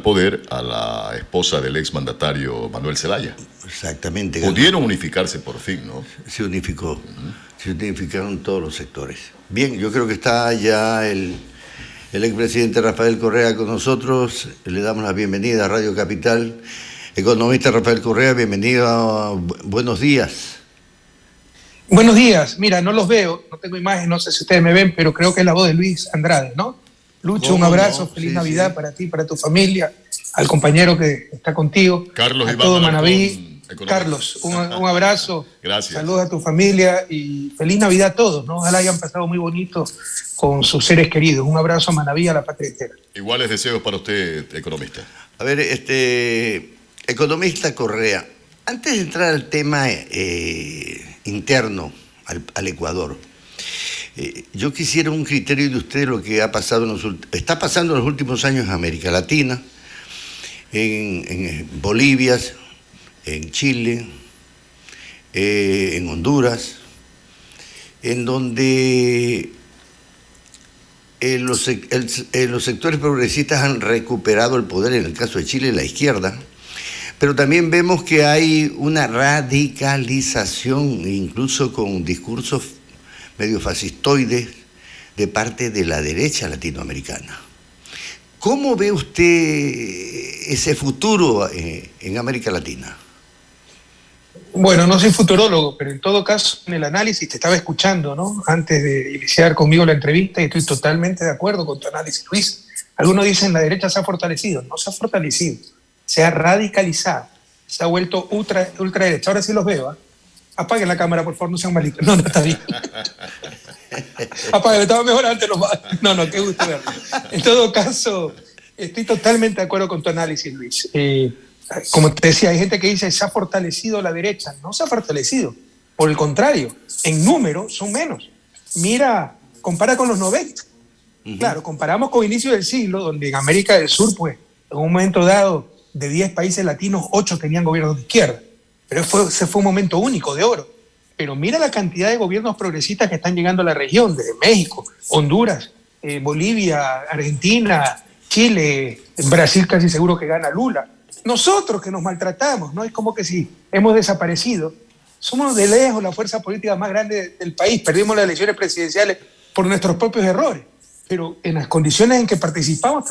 poder a la esposa del exmandatario Manuel Zelaya. Exactamente. Pudieron unificarse por fin, ¿no? Se unificó, se unificaron todos los sectores. Bien, yo creo que está ya el expresidente Rafael Correa con nosotros. Le damos la bienvenida a Radio Capital. Economista Rafael Correa, bienvenido. Buenos días. Buenos días. Mira, no los veo, no tengo imagen, no sé si ustedes me ven, pero creo que es la voz de Luis Andrade, ¿no? Lucho, un abrazo, feliz Navidad para ti, para tu familia, al compañero que está contigo, Carlos a Iván todo Alarcón, Manaví. economista. Carlos, un abrazo. Gracias. Saludos a tu familia y feliz Navidad a todos, ¿no? Ojalá hayan pasado muy bonito con sus seres queridos. Un abrazo a Manaví, a la patria entera. Iguales deseos para usted, economista. A ver, economista Correa, antes de entrar al tema interno al Ecuador, yo quisiera un criterio de usted de lo que ha pasado está pasando en los últimos años en América Latina, en Bolivia, en Chile, en Honduras, en donde los sectores progresistas han recuperado el poder, en el caso de Chile, la izquierda, pero también vemos que hay una radicalización, incluso con discursos medio fascistoides, de parte de la derecha latinoamericana. ¿Cómo ve usted ese futuro en América Latina? Bueno, no soy futurólogo, pero en todo caso, en el análisis te estaba escuchando, ¿no? Antes de iniciar conmigo la entrevista, y estoy totalmente de acuerdo con tu análisis, Luis. Algunos dicen la derecha se ha fortalecido. No se ha fortalecido, se ha radicalizado, se ha vuelto ultraderecha. Ahora sí los veo, ¿eh? Apaguen la cámara, por favor, no sean malitos. No, está bien. Apaguen, estaba mejor antes. No, qué gusto verlo. En todo caso, estoy totalmente de acuerdo con tu análisis, Luis. Como te decía, hay gente que dice se ha fortalecido la derecha. No se ha fortalecido. Por el contrario, en número son menos. Mira, compara con los 90. Claro, comparamos con inicio del siglo, donde en América del Sur, pues, en un momento dado, de 10 países latinos, 8 tenían gobiernos de izquierda. Pero ese fue un momento único, de oro. Pero mira la cantidad de gobiernos progresistas que están llegando a la región, desde México, Honduras, Bolivia, Argentina, Chile, Brasil casi seguro que gana Lula. Nosotros que nos maltratamos, ¿no? Es como que si hemos desaparecido. Somos de lejos la fuerza política más grande del país. Perdimos las elecciones presidenciales por nuestros propios errores. Pero en las condiciones en que participamos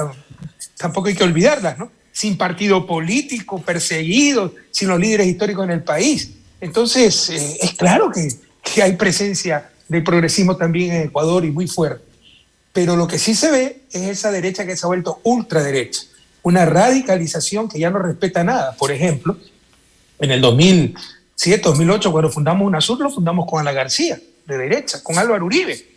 tampoco hay que olvidarlas, ¿no? Sin partido político, perseguidos, sin los líderes históricos en el país. Entonces, es claro que hay presencia del progresismo también en Ecuador y muy fuerte. Pero lo que sí se ve es esa derecha que se ha vuelto ultraderecha. Una radicalización que ya no respeta nada. Por ejemplo, en el 2007, 2008, cuando fundamos UNASUR, lo fundamos con Ana García, de derecha, con Álvaro Uribe.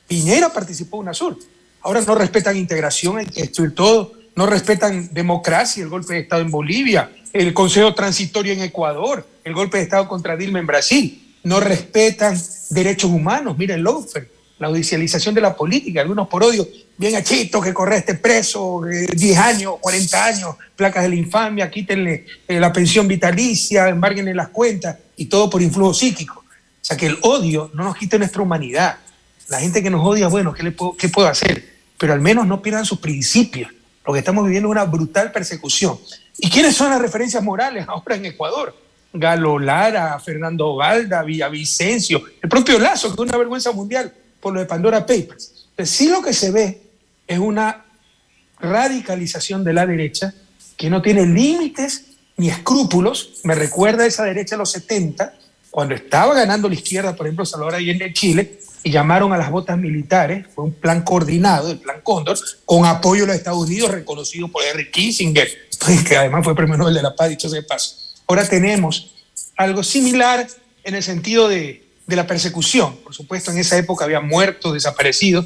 Piñera participó en UNASUR. Ahora no respetan integración, hay que destruir todo. No respetan democracia, el golpe de Estado en Bolivia, el Consejo Transitorio en Ecuador, el golpe de Estado contra Dilma en Brasil. No respetan derechos humanos. Mira el lawfare, la judicialización de la política, algunos por odio, bien achito, que corre este preso, 10 años, 40 años, placas de la infamia, quítenle la pensión vitalicia, embarguenle las cuentas, y todo por influjo psíquico. O sea, que el odio no nos quite nuestra humanidad. La gente que nos odia, bueno, ¿qué puedo hacer? Pero al menos no pierdan sus principios. Lo que estamos viviendo es una brutal persecución. ¿Y quiénes son las referencias morales ahora en Ecuador? Galo Lara, Fernando Valda, Villavicencio, el propio Lazo, que es una vergüenza mundial por lo de Pandora Papers. Entonces, sí, lo que se ve es una radicalización de la derecha que no tiene límites ni escrúpulos. Me recuerda a esa derecha de los 70, cuando estaba ganando la izquierda, por ejemplo, Salvador Allende en Chile, y llamaron a las botas militares. Fue un plan coordinado, el Plan Cóndor, con apoyo de los Estados Unidos, reconocido por Henry Kissinger, que además fue premio Nobel de la Paz, dicho sea de paso. Ahora tenemos algo similar en el sentido de la persecución. Por supuesto, en esa época había muertos, desaparecidos.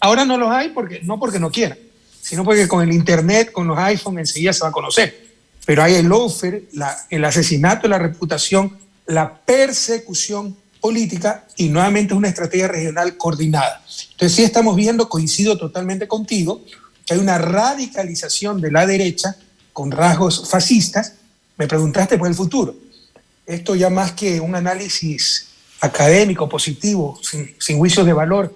Ahora no los hay no porque no quieran, sino porque con el Internet, con los iPhones, enseguida se va a conocer. Pero hay el lawfare, el asesinato de la reputación, la persecución política, y nuevamente es una estrategia regional coordinada. Entonces sí estamos viendo, coincido totalmente contigo, que hay una radicalización de la derecha con rasgos fascistas. Me preguntaste por el futuro. Esto ya más que un análisis académico, positivo, sin juicios de valor,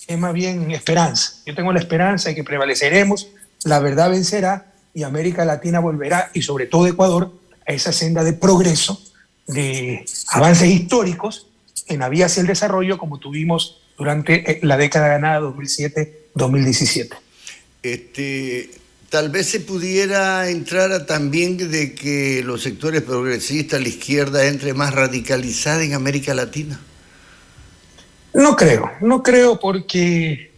es más bien esperanza. Yo tengo la esperanza de que prevaleceremos, la verdad vencerá, y América Latina volverá, y sobre todo Ecuador, a esa senda de progreso, de avances históricos en la vía hacia el desarrollo como tuvimos durante la década ganada 2007-2017. Tal vez se pudiera entrar también de que los sectores progresistas, la izquierda, entre más radicalizada en América Latina. No creo porque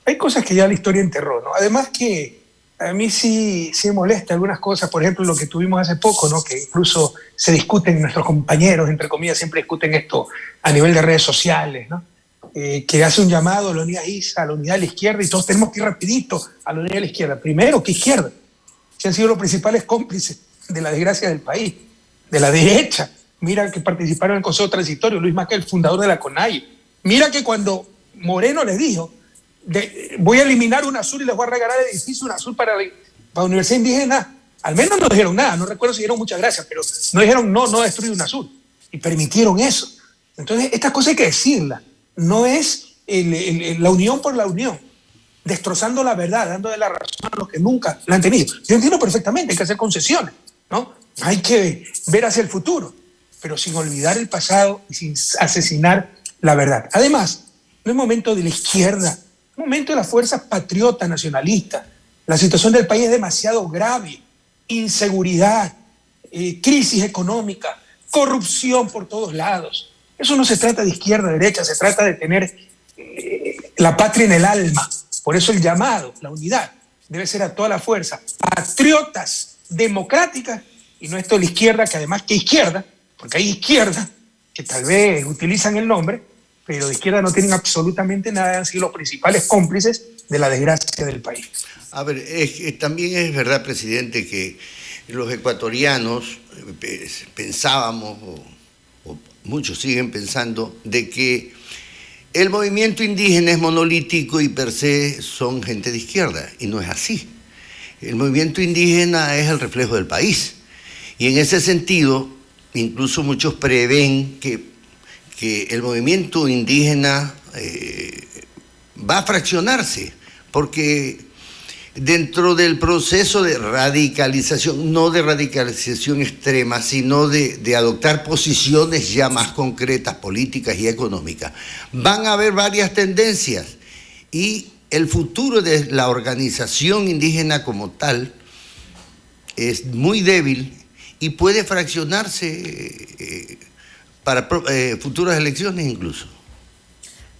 hay cosas que ya la historia enterró, ¿no? Además que a mí sí me molesta algunas cosas, por ejemplo, lo que tuvimos hace poco, ¿no? Que incluso se discuten nuestros compañeros, entre comillas, siempre discuten esto a nivel de redes sociales, ¿no? Que hace un llamado a la unidad ISA, a la unidad de la izquierda, y todos tenemos que ir rapidito a la unidad de la izquierda. Primero, ¿qué izquierda? Que han sido los principales cómplices de la desgracia del país, de la derecha. Mira que participaron en el Consejo Transitorio, Luis Maquel, fundador de la CONAIE. Mira que cuando Moreno les dijo, voy a eliminar UNASUR y les voy a regalar el edificio UNASUR para la Universidad Indígena, al menos no dijeron nada, no recuerdo si dieron muchas gracias, pero no dijeron no destruir UNASUR, y permitieron eso. Entonces, estas cosas hay que decirlas. No es la unión por la unión, destrozando la verdad, dándole la razón a los que nunca la han tenido. Yo entiendo perfectamente, hay que hacer concesiones, ¿no? Hay que ver hacia el futuro, pero sin olvidar el pasado y sin asesinar la verdad. Además, no es momento de la izquierda, es momento de las fuerzas patriotas, nacionalistas. La situación del país es demasiado grave, inseguridad, crisis económica, corrupción por todos lados. Eso no se trata de izquierda, derecha, se trata de tener la patria en el alma. Por eso el llamado, la unidad, debe ser a toda la fuerza. Patriotas, democráticas, y no esto de la izquierda, que además que izquierda, porque hay izquierda que tal vez utilizan el nombre, pero de izquierda no tienen absolutamente nada, han sido los principales cómplices de la desgracia del país. A ver, también es verdad, presidente, que los ecuatorianos pensábamos, o muchos siguen pensando, de que el movimiento indígena es monolítico y per se son gente de izquierda, y no es así. El movimiento indígena es el reflejo del país, y en ese sentido, incluso muchos prevén que el movimiento indígena va a fraccionarse, porque dentro del proceso de radicalización, no de radicalización extrema, sino de adoptar posiciones ya más concretas, políticas y económicas, van a haber varias tendencias, y el futuro de la organización indígena como tal es muy débil y puede fraccionarse para futuras elecciones incluso.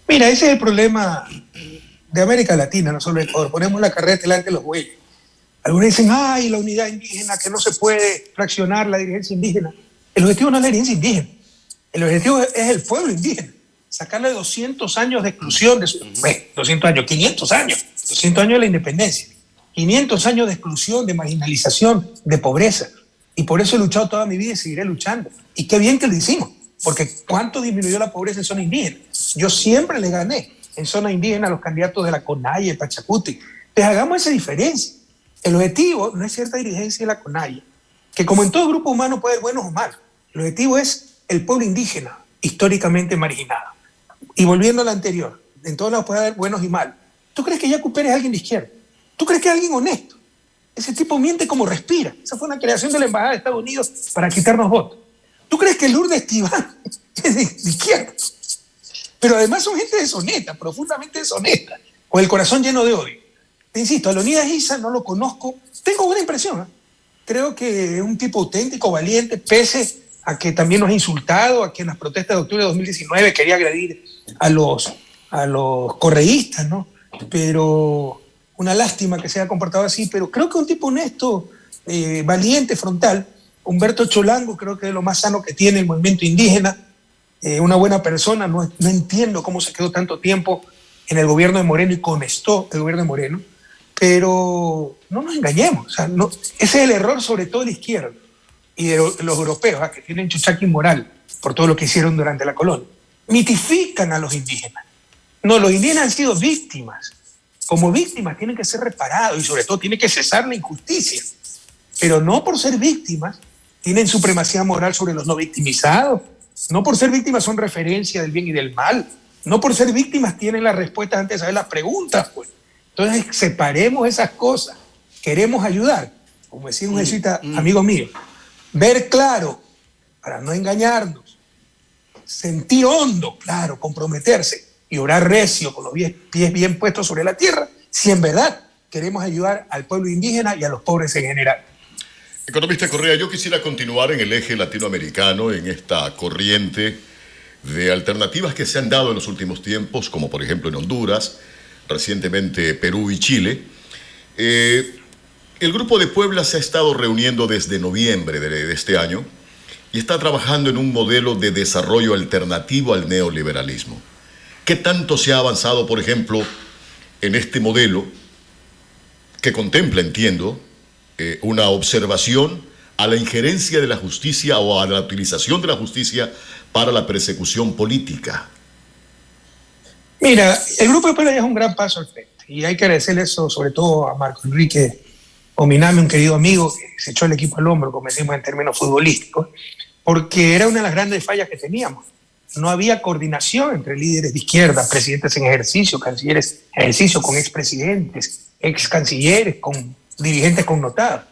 Mira, ese es el problema de América Latina, no solo de Ecuador. Ponemos la carrera delante de los bueyes. Algunos dicen, ay, la unidad indígena, que no se puede fraccionar la dirigencia indígena. El objetivo no es la dirigencia indígena. El objetivo es el pueblo indígena. Sacarle 200 años de exclusión, 200 años, 500 años, 200 años de la independencia, 500 años de exclusión, de marginalización, de pobreza. Y por eso he luchado toda mi vida y seguiré luchando. Y qué bien que lo hicimos, porque ¿cuánto disminuyó la pobreza en zona indígena? Yo siempre le gané en zona indígena a los candidatos de la CONAIE, Pachacuti. Pues hagamos esa diferencia. El objetivo no es cierta dirigencia de la CONAIE, que como en todo grupo humano puede haber buenos o malos. El objetivo es el pueblo indígena, históricamente marginado. Y volviendo a la anterior, en todos lados puede haber buenos y malos. ¿Tú crees que Yacu Pérez es alguien de izquierda? ¿Tú crees que es alguien honesto? Ese tipo miente como respira. Esa fue una creación de la Embajada de Estados Unidos para quitarnos votos. ¿Tú crees que Lourdes Estiván es de izquierda? Pero además son gente deshonesta, profundamente deshonesta, con el corazón lleno de odio. Te insisto, a Leonidas Issa no lo conozco, tengo buena impresión, ¿eh? Creo que es un tipo auténtico, valiente, pese a que también nos ha insultado, a que en las protestas de octubre de 2019 quería agredir a los correístas, ¿no? Pero una lástima que se haya comportado así, pero creo que un tipo honesto, valiente, frontal. Humberto Cholango creo que es lo más sano que tiene el movimiento indígena, una buena persona. No entiendo cómo se quedó tanto tiempo en el gobierno de Moreno y conestó el gobierno de Moreno, pero no nos engañemos, o sea, no, ese es el error sobre todo de la izquierda y de los europeos, que tienen chuchaqui moral por todo lo que hicieron durante la colonia. Mitifican a los indígenas. No, los indígenas han sido víctimas. Como víctimas tienen que ser reparados y sobre todo tiene que cesar la injusticia, pero no por ser víctimas tienen supremacía moral sobre los no victimizados. No por ser víctimas son referencia del bien y del mal. No por ser víctimas tienen las respuestas antes de saber las preguntas, pues. Entonces, separemos esas cosas. Queremos ayudar. como decía un jesuita amigo mío, ver claro para no engañarnos, sentir hondo, claro, comprometerse y orar recio con los pies bien puestos sobre la tierra, si en verdad queremos ayudar al pueblo indígena y a los pobres en general. Economista Correa, yo quisiera continuar en el eje latinoamericano, en esta corriente de alternativas que se han dado en los últimos tiempos, como por ejemplo en Honduras, recientemente Perú y Chile. El Grupo de Puebla se ha estado reuniendo desde noviembre de este año y está trabajando en un modelo de desarrollo alternativo al neoliberalismo. ¿Qué tanto se ha avanzado, por ejemplo, en este modelo que contempla, entiendo, una observación a la injerencia de la justicia o a la utilización de la justicia para la persecución política? Mira, el Grupo de Puebla ya es un gran paso al frente y hay que agradecerle eso sobre todo a Marco Enrique Ominami, un querido amigo que se echó el equipo al hombro, como decimos en términos futbolísticos, porque era una de las grandes fallas que teníamos. No había coordinación entre líderes de izquierda, presidentes en ejercicio, cancilleres en ejercicio, con expresidentes, ex cancilleres, con dirigentes connotados.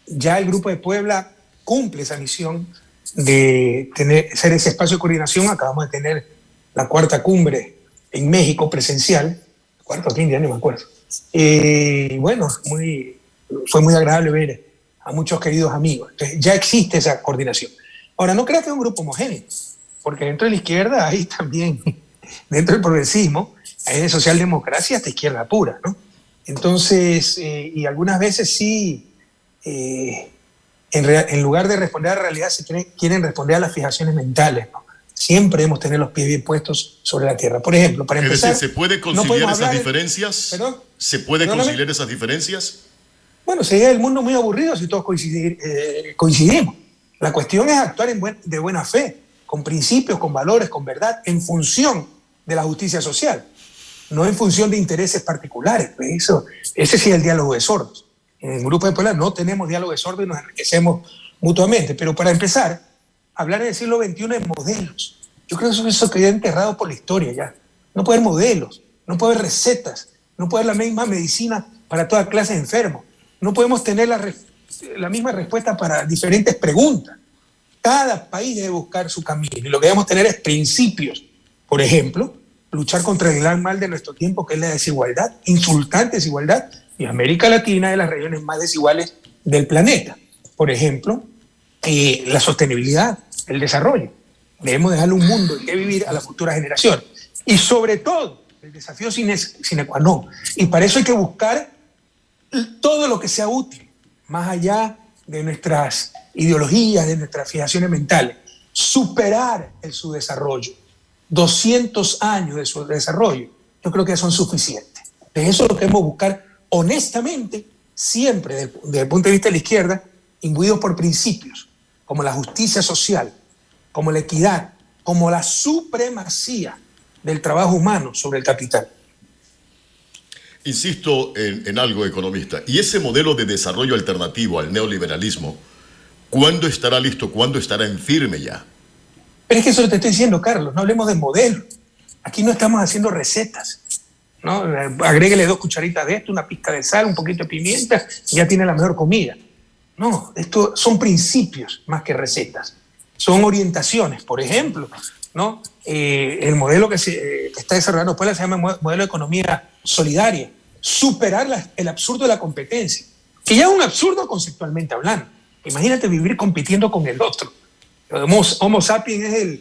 Ya el Grupo de Puebla cumple esa misión de ser ese espacio de coordinación. Acabamos de tener la 4ª cumbre en México presencial, 4ª o 5ª, ya no me acuerdo. Bueno, fue muy agradable ver a muchos queridos amigos. Entonces, ya existe esa coordinación. Ahora, no creas que es un grupo homogéneo, porque dentro de la izquierda hay también, dentro del progresismo, hay de socialdemocracia hasta izquierda pura, ¿no? Entonces, y algunas veces sí, en lugar de responder a la realidad, quieren responder a las fijaciones mentales, ¿no? Siempre debemos tener los pies bien puestos sobre la tierra. Por ejemplo, para empezar... Es decir, ¿se puede conciliar esas diferencias? ¿Perdón? ¿Se puede conciliar esas diferencias? Bueno, sería el mundo muy aburrido si todos coincidimos. La cuestión es actuar de buena fe, con principios, con valores, con verdad, en función de la justicia social, no en función de intereses particulares. Ese sí es el diálogo de sordos. En el Grupo de Puebla no tenemos diálogo de sordos y nos enriquecemos mutuamente. Pero para empezar, hablar en el siglo XXI de modelos. Yo creo que eso quedó enterrado por la historia ya. No puede haber modelos, no puede haber recetas, no puede haber la misma medicina para toda clase de enfermos. No podemos tener la misma respuesta para diferentes preguntas. Cada país debe buscar su camino y lo que debemos tener es principios. Por ejemplo, luchar contra el gran mal de nuestro tiempo, que es la desigualdad, insultante desigualdad, y América Latina es de las regiones más desiguales del planeta. Por ejemplo, la sostenibilidad, el desarrollo. Debemos dejarle un mundo en que vivir a las futuras generaciones. Y sobre todo, el desafío sine qua non. Y para eso hay que buscar todo lo que sea útil, más allá de nuestras ideologías, de nuestras fijaciones mentales. Superar el subdesarrollo. 200 años de subdesarrollo, yo creo que son suficientes. De eso es lo que debemos buscar honestamente, siempre desde el punto de vista de la izquierda, imbuidos por principios, como la justicia social, como la equidad, como la supremacía del trabajo humano sobre el capital. Insisto en algo, economista. ¿Y ese modelo de desarrollo alternativo al neoliberalismo, cuándo estará listo? ¿Cuándo estará en firme ya? Pero es que eso te estoy diciendo, Carlos, no hablemos de modelos. Aquí no estamos haciendo recetas, ¿no? Agréguele 2 cucharitas de esto, una pizca de sal, un poquito de pimienta, y ya tiene la mejor comida. No, esto son principios más que recetas. Son orientaciones, por ejemplo, ¿no? El modelo que está desarrollando Puebla se llama modelo de economía solidaria. Superar el absurdo de la competencia, que ya es un absurdo conceptualmente hablando. Imagínate vivir compitiendo con el otro. Homo sapiens es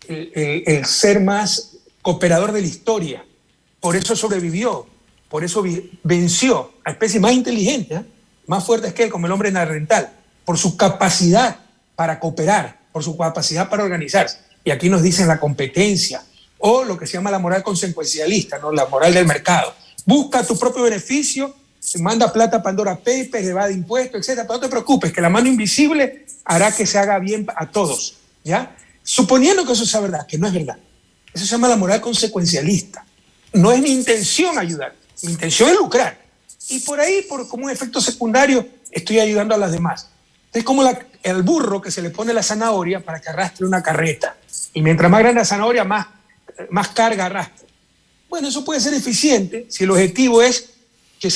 el ser más cooperador de la historia. Por eso sobrevivió, por eso venció a especies más inteligentes, más fuertes que él, como el hombre neandertal, por su capacidad para cooperar, por su capacidad para organizarse. Y aquí nos dicen la competencia, o lo que se llama la moral consecuencialista, ¿no? La moral del mercado. Busca tu propio beneficio, manda plata a Pandora Papers, evade impuestos, etc. Pero no te preocupes, que la mano invisible hará que se haga bien a todos, ¿ya? Suponiendo que eso sea verdad, que no es verdad. Eso se llama la moral consecuencialista. No es mi intención ayudar, mi intención es lucrar. Y por ahí, como un efecto secundario, estoy ayudando a las demás. Es como el burro que se le pone la zanahoria para que arrastre una carreta. Y mientras más grande la zanahoria, más carga arrastra. Bueno, eso puede ser eficiente si el objetivo es que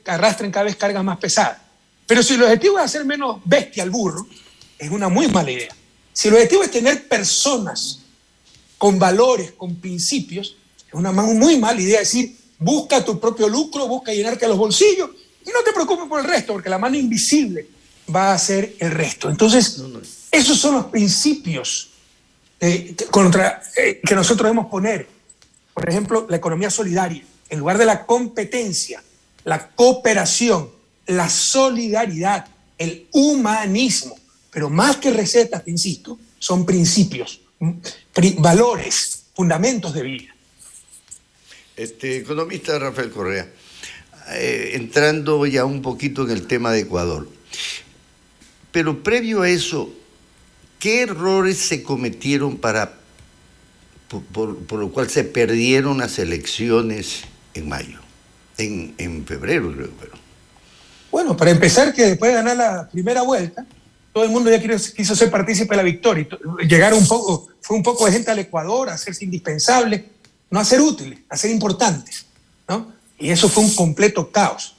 arrastren cada vez cargas más pesadas. Pero si el objetivo es hacer menos bestia al burro, es una muy mala idea. Si el objetivo es tener personas con valores, con principios, es una muy mala idea decir, busca tu propio lucro, busca llenarte los bolsillos y no te preocupes por el resto, porque la mano invisible va a hacer el resto. Entonces, esos son los principios que nosotros debemos poner. Por ejemplo, la economía solidaria, en lugar de la competencia, la cooperación, la solidaridad, el humanismo. Pero más que recetas, te insisto, son principios, valores, fundamentos de vida. Economista Rafael Correa, entrando ya un poquito en el tema de Ecuador, pero previo a eso, ¿qué errores se cometieron por lo cual se perdieron las elecciones en mayo? En febrero, creo, pero. Bueno, para empezar, que después de ganar la primera vuelta, todo el mundo ya quiso ser partícipe de la victoria. Fue un poco de gente al Ecuador a hacerse indispensable, no a ser útiles, a ser importantes, ¿no? Y eso fue un completo caos.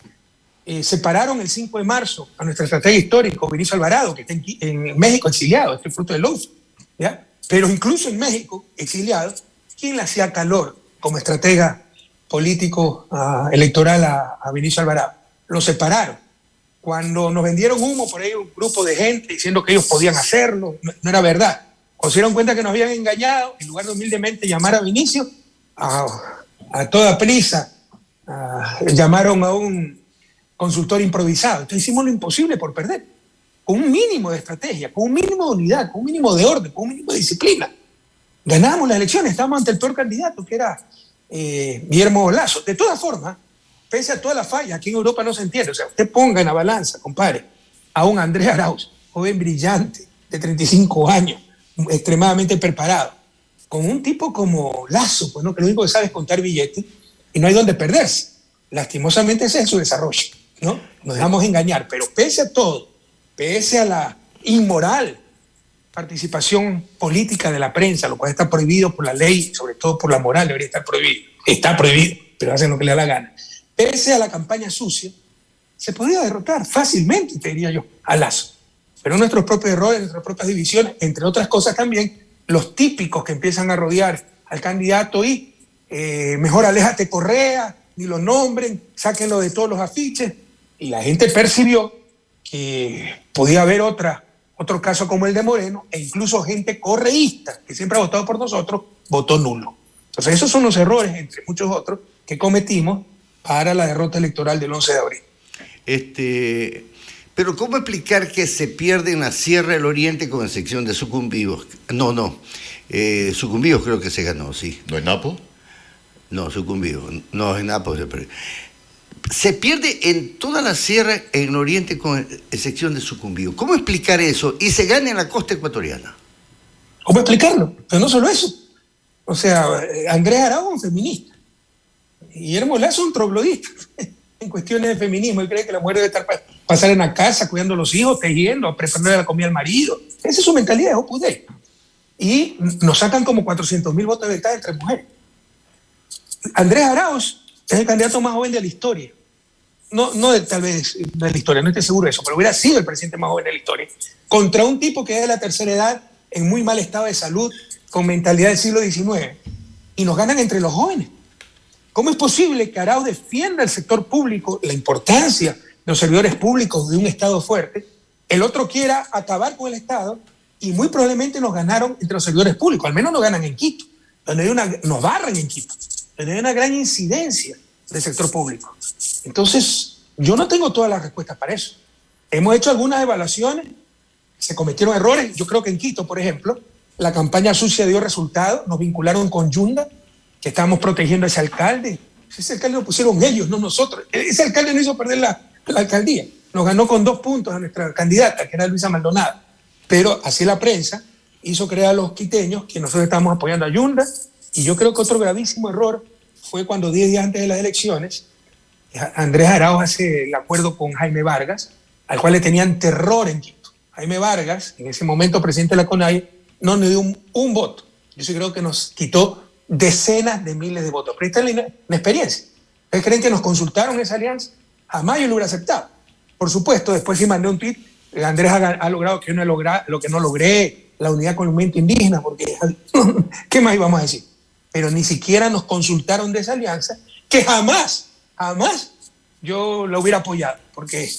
Separaron el 5 de marzo a nuestro estratega histórico, Vinicio Alvarado, que está en México exiliado, este fruto del luz, ¿ya? Pero incluso en México, exiliado, ¿quién le hacía calor como estratega político electoral a Vinicio Alvarado? Lo separaron. Cuando nos vendieron humo por ahí un grupo de gente diciendo que ellos podían hacerlo, no era verdad. Cuando se dieron cuenta que nos habían engañado, en lugar de humildemente llamar a Vinicio, a toda prisa llamaron a un consultor improvisado. Entonces hicimos lo imposible por perder, con un mínimo de estrategia, con un mínimo de unidad, con un mínimo de orden, con un mínimo de disciplina. Ganamos las elecciones, estábamos ante el peor candidato, que era Guillermo Lasso. De todas formas, pese a todas las fallas, aquí en Europa no se entiende. O sea, usted ponga en la balanza, compadre, a un Andrés Arauz, joven brillante, de 35 años, extremadamente preparado, con un tipo como Lasso, pues, ¿no? Que lo único que sabe es contar billetes y no hay donde perderse. Lastimosamente ese es su desarrollo, ¿no? Nos dejamos engañar, pero pese a todo, pese a la inmoral participación política de la prensa, lo cual está prohibido por la ley, sobre todo por la moral, debería estar prohibido. Está prohibido, pero hacen lo que le da la gana. Pese a la campaña sucia, se podría derrotar fácilmente, te diría yo, a Lasso. Pero nuestros propios errores, nuestras propias divisiones, entre otras cosas también, los típicos que empiezan a rodear al candidato y mejor aléjate Correa, ni lo nombren, sáquenlo de todos los afiches. Y la gente percibió que podía haber otro caso como el de Moreno, e incluso gente correísta, que siempre ha votado por nosotros, votó nulo. Entonces esos son los errores, entre muchos otros, que cometimos para la derrota electoral del 11 de abril. Pero ¿cómo explicar que se pierde en la Sierra del Oriente con excepción de Sucumbíos? Sucumbíos creo que se ganó, sí. ¿No es Napo? No, Sucumbíos. No, en Napo se perdió. Se pierde en toda la Sierra en el Oriente con excepción de Sucumbíos. ¿Cómo explicar eso? Y se gana en la costa ecuatoriana. ¿Cómo explicarlo? Pero no solo eso. O sea, Andrés Arauz, un feminista. Guillermo Lasso, un troglodita en cuestiones de feminismo. Él cree que la mujer debe estar pasar en la casa, cuidando a los hijos, tejiendo, preparando la comida al marido. Esa es su mentalidad, es Opus Dei. Y nos sacan como 400.000 votos de ventaja entre mujeres. Andrés Arauz es el candidato más joven de la historia. Tal vez de la historia, no estoy seguro de eso, pero hubiera sido el presidente más joven de la historia. Contra un tipo que es de la tercera edad, en muy mal estado de salud, con mentalidad del siglo XIX. Y nos ganan entre los jóvenes. ¿Cómo es posible que Arauz defienda el sector público, la importancia de los servidores públicos de un Estado fuerte? El otro quiera acabar con el Estado y muy probablemente nos ganaron entre los servidores públicos. Al menos nos ganan en Quito, nos barran en Quito, donde hay una gran incidencia del sector público. Entonces, yo no tengo todas las respuestas para eso. Hemos hecho algunas evaluaciones, se cometieron errores. Yo creo que en Quito, por ejemplo, la campaña sucia dio resultados, nos vincularon con Yunda, que estábamos protegiendo a ese alcalde. Ese alcalde lo pusieron ellos, no nosotros. Ese alcalde no hizo perder la alcaldía. Nos ganó con 2 puntos a nuestra candidata, que era Luisa Maldonado. Pero así la prensa hizo creer a los quiteños que nosotros estábamos apoyando a Yunda. Y yo creo que otro gravísimo error fue cuando 10 días antes de las elecciones, Andrés Arauz hace el acuerdo con Jaime Vargas, al cual le tenían terror en Quito. Jaime Vargas, en ese momento presidente de la CONAIE, no nos dio un voto. Yo sí creo que nos quitó decenas de miles de votos. Pero esta es la experiencia. ¿Ustedes creen que nos consultaron esa alianza? Jamás yo lo hubiera aceptado. Por supuesto, después sí mandé un tuit, Andrés ha logrado que yo no he logrado lo que no logré, la unidad con el movimiento indígena, porque ¿qué más íbamos a decir? Pero ni siquiera nos consultaron de esa alianza, que jamás yo la hubiera apoyado, porque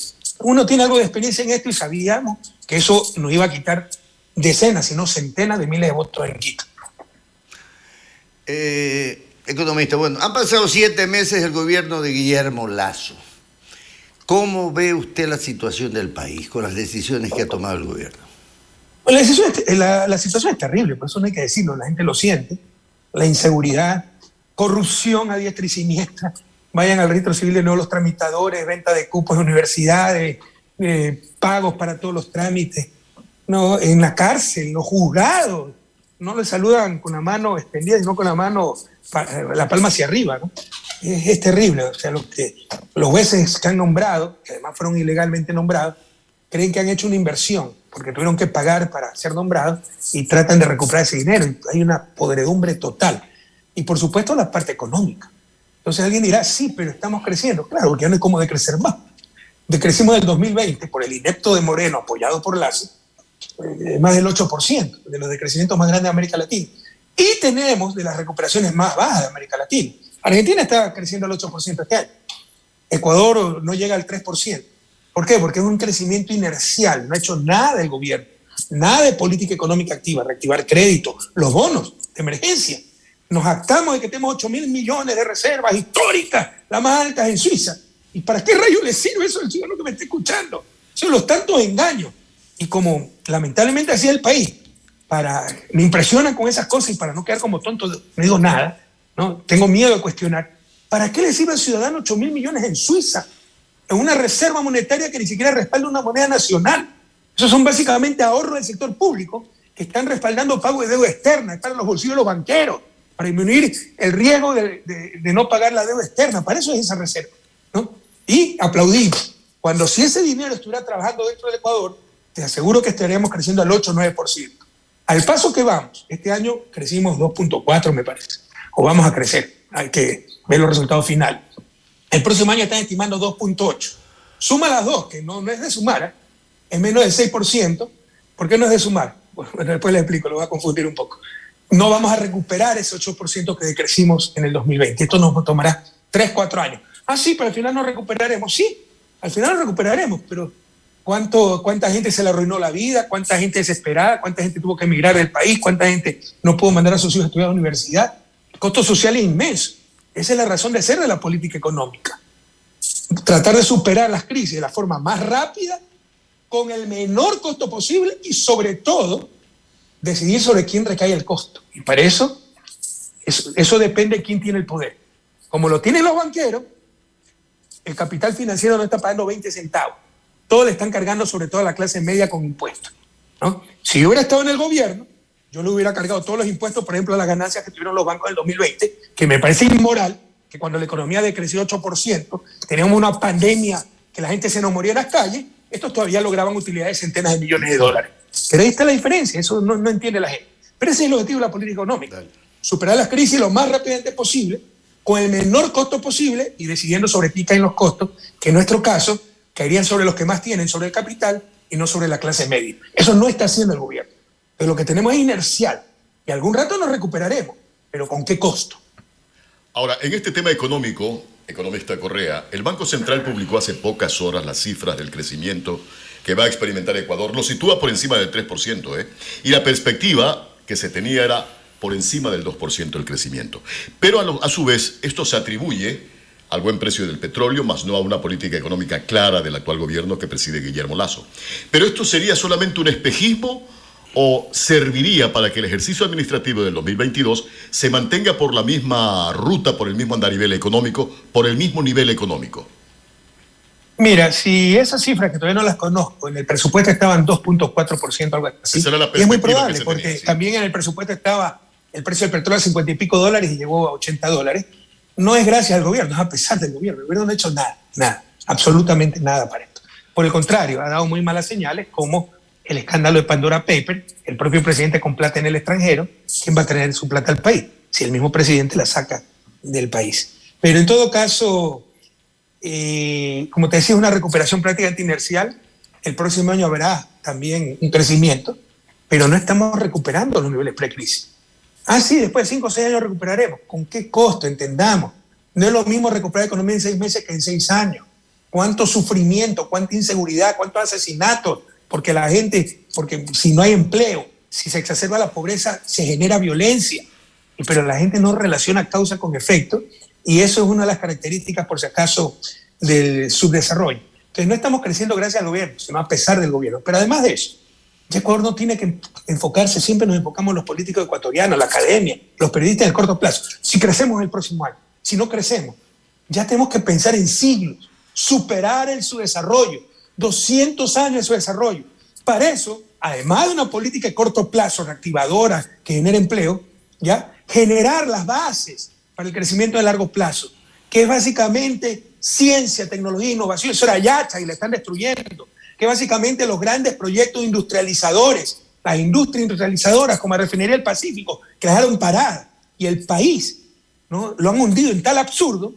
uno tiene algo de experiencia en esto y sabíamos que eso nos iba a quitar decenas, si no centenas de miles de votos en Quito. Economista, bueno, han pasado 7 meses del gobierno de Guillermo Lasso. ¿Cómo ve usted la situación del país con las decisiones que ha tomado el gobierno? La situación es terrible, por eso no hay que decirlo, la gente lo siente. La inseguridad, corrupción a diestra y siniestra. Vayan al registro civil de nuevo los tramitadores, venta de cupos de universidades, pagos para todos los trámites. No, en la cárcel, los juzgados, no le saludan con la mano extendida, sino con la mano, la palma hacia arriba, ¿no? Es terrible. O sea, los jueces que han nombrado, que además fueron ilegalmente nombrados, creen que han hecho una inversión, porque tuvieron que pagar para ser nombrados y tratan de recuperar ese dinero. Y hay una podredumbre total. Y por supuesto la parte económica. Entonces alguien dirá, sí, pero estamos creciendo. Claro, porque ya no hay cómo decrecer más. Decrecimos del 2020 por el inepto de Moreno, apoyado por Lasso, más del 8%, de los decrecimientos más grandes de América Latina. Y tenemos de las recuperaciones más bajas de América Latina. Argentina está creciendo al 8% este año. Ecuador no llega al 3%. ¿Por qué? Porque es un crecimiento inercial. No ha hecho nada el gobierno. Nada de política económica activa, reactivar crédito, los bonos de emergencia. Nos jactamos de que tenemos 8.000 millones de reservas históricas, las más altas en Suiza. ¿Y para qué rayos le sirve eso al ciudadano que me está escuchando? Son los tantos engaños. Y como lamentablemente así es el país, me impresionan con esas cosas y para no quedar como tonto no digo nada, ¿no? Tengo miedo de cuestionar. ¿Para qué le sirve al ciudadano 8.000 millones en Suiza? En una reserva monetaria que ni siquiera respalda una moneda nacional. Esos son básicamente ahorros del sector público que están respaldando pago de deuda externa, para los bolsillos de los banqueros, para disminuir el riesgo de no pagar la deuda externa. Para eso es esa reserva, ¿no? Y aplaudimos. Cuando si ese dinero estuviera trabajando dentro del Ecuador, te aseguro que estaríamos creciendo al 8 o 9%. Al paso que vamos, este año crecimos 2.4, me parece, o vamos a crecer, hay que ver los resultados finales. El próximo año están estimando 2.8. Suma las dos, que no es de sumar, ¿eh? Es menos del 6%. ¿Por qué no es de sumar? Bueno, después les explico, lo voy a confundir un poco. No vamos a recuperar ese 8% que decrecimos en el 2020. Esto nos tomará 3, 4 años. Ah, sí, pero al final nos recuperaremos. Sí, al final nos recuperaremos, pero ¿cuánta gente se le arruinó la vida? ¿Cuánta gente desesperada? ¿Cuánta gente tuvo que emigrar del país? ¿Cuánta gente no pudo mandar a sus hijos a estudiar a la universidad? El costo social es inmenso. Esa es la razón de ser de la política económica. Tratar de superar las crisis de la forma más rápida, con el menor costo posible y sobre todo decidir sobre quién recae el costo. Y para eso depende de quién tiene el poder. Como lo tienen los banqueros, el capital financiero no está pagando 20 centavos. Todo le están cargando sobre todo a la clase media con impuestos, ¿no? Si yo hubiera estado en el gobierno, yo le hubiera cargado todos los impuestos, por ejemplo, a las ganancias que tuvieron los bancos en el 2020, que me parece inmoral, que cuando la economía decreció 8%, teníamos una pandemia que la gente se nos moría en las calles, estos todavía lograban utilidades de centenas de millones de dólares. Pero ahí está la diferencia, eso no entiende la gente. Pero ese es el objetivo de la política económica, superar las crisis lo más rápidamente posible, con el menor costo posible y decidiendo sobre qué caen los costos, que en nuestro caso caerían sobre los que más tienen, sobre el capital y no sobre la clase media. Eso no está haciendo el gobierno. Pero lo que tenemos es inercial y algún rato nos recuperaremos, pero ¿con qué costo? Ahora, en este tema económico, economista Correa, el Banco Central publicó hace pocas horas las cifras del crecimiento que va a experimentar Ecuador. Lo sitúa por encima del 3%, ¿eh? Y la perspectiva que se tenía era por encima del 2% el crecimiento. Pero a su vez, esto se atribuye al buen precio del petróleo, más no a una política económica clara del actual gobierno que preside Guillermo Lasso. ¿Pero esto sería solamente un espejismo o serviría para que el ejercicio administrativo del 2022 se mantenga por la misma ruta, por el mismo andarivel económico, por el mismo nivel económico? Mira, si esas cifras que todavía no las conozco, en el presupuesto estaban 2.4%, algo así, Esa era la y es muy perspectiva probable, que se porque tenía, sí. también en el presupuesto estaba el precio del petróleo a 50 y pico dólares y llegó a 80 dólares. No es gracias al gobierno, es a pesar del gobierno. El gobierno no ha hecho nada, absolutamente nada para esto. Por el contrario, ha dado muy malas señales, como el escándalo de Pandora Paper, el propio presidente con plata en el extranjero. ¿Quién va a traer su plata al país? Si el mismo presidente la saca del país. Pero en todo caso, como te decía, una recuperación prácticamente inercial. El próximo año habrá también un crecimiento, pero no estamos recuperando los niveles precrisis. Sí, después de 5 o 6 años recuperaremos. ¿Con qué costo? Entendamos. No es lo mismo recuperar economía en 6 meses que en 6 años. Cuánto sufrimiento, cuánta inseguridad, cuántos asesinatos, porque si no hay empleo, si se exacerba la pobreza, se genera violencia, pero la gente no relaciona causa con efecto, y eso es una de las características, por si acaso, del subdesarrollo. Entonces no estamos creciendo gracias al gobierno, sino a pesar del gobierno. Pero además de eso, Ecuador no tiene que enfocarse, siempre nos enfocamos los políticos ecuatorianos, la academia, los periodistas del corto plazo. Si crecemos el próximo año, si no crecemos, ya tenemos que pensar en siglos, superar el subdesarrollo, 200 años de subdesarrollo. Para eso, además de una política de corto plazo reactivadora que genere empleo, ¿ya? Generar las bases para el crecimiento de largo plazo, que es básicamente ciencia, tecnología, innovación. Eso era Yacha y la están destruyendo. Que básicamente los grandes proyectos industrializadores, las industrias industrializadoras como la Refinería del Pacífico, que la dejaron parada, y el país, ¿no?, lo han hundido en tal absurdo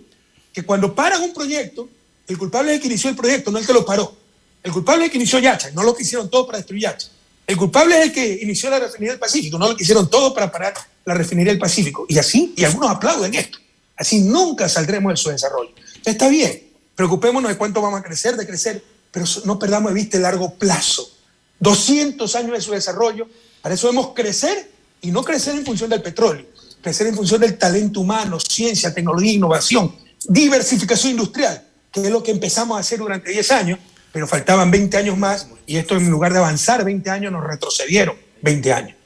que cuando paran un proyecto, el culpable es el que inició el proyecto, no el que lo paró. El culpable es el que inició Yacha, no lo que hicieron todo para destruir Yacha. El culpable es el que inició la Refinería del Pacífico, no lo que hicieron todo para parar la Refinería del Pacífico. Y así, y algunos aplauden esto. Así nunca saldremos del subdesarrollo. Entonces está bien, preocupémonos de cuánto vamos a crecer, de crecer, pero no perdamos de vista el largo plazo. 200 años de subdesarrollo, para eso debemos crecer, y no crecer en función del petróleo, crecer en función del talento humano, ciencia, tecnología, innovación, diversificación industrial, que es lo que empezamos a hacer durante 10 años, pero faltaban 20 años más, y esto en lugar de avanzar 20 años nos retrocedieron 20 años.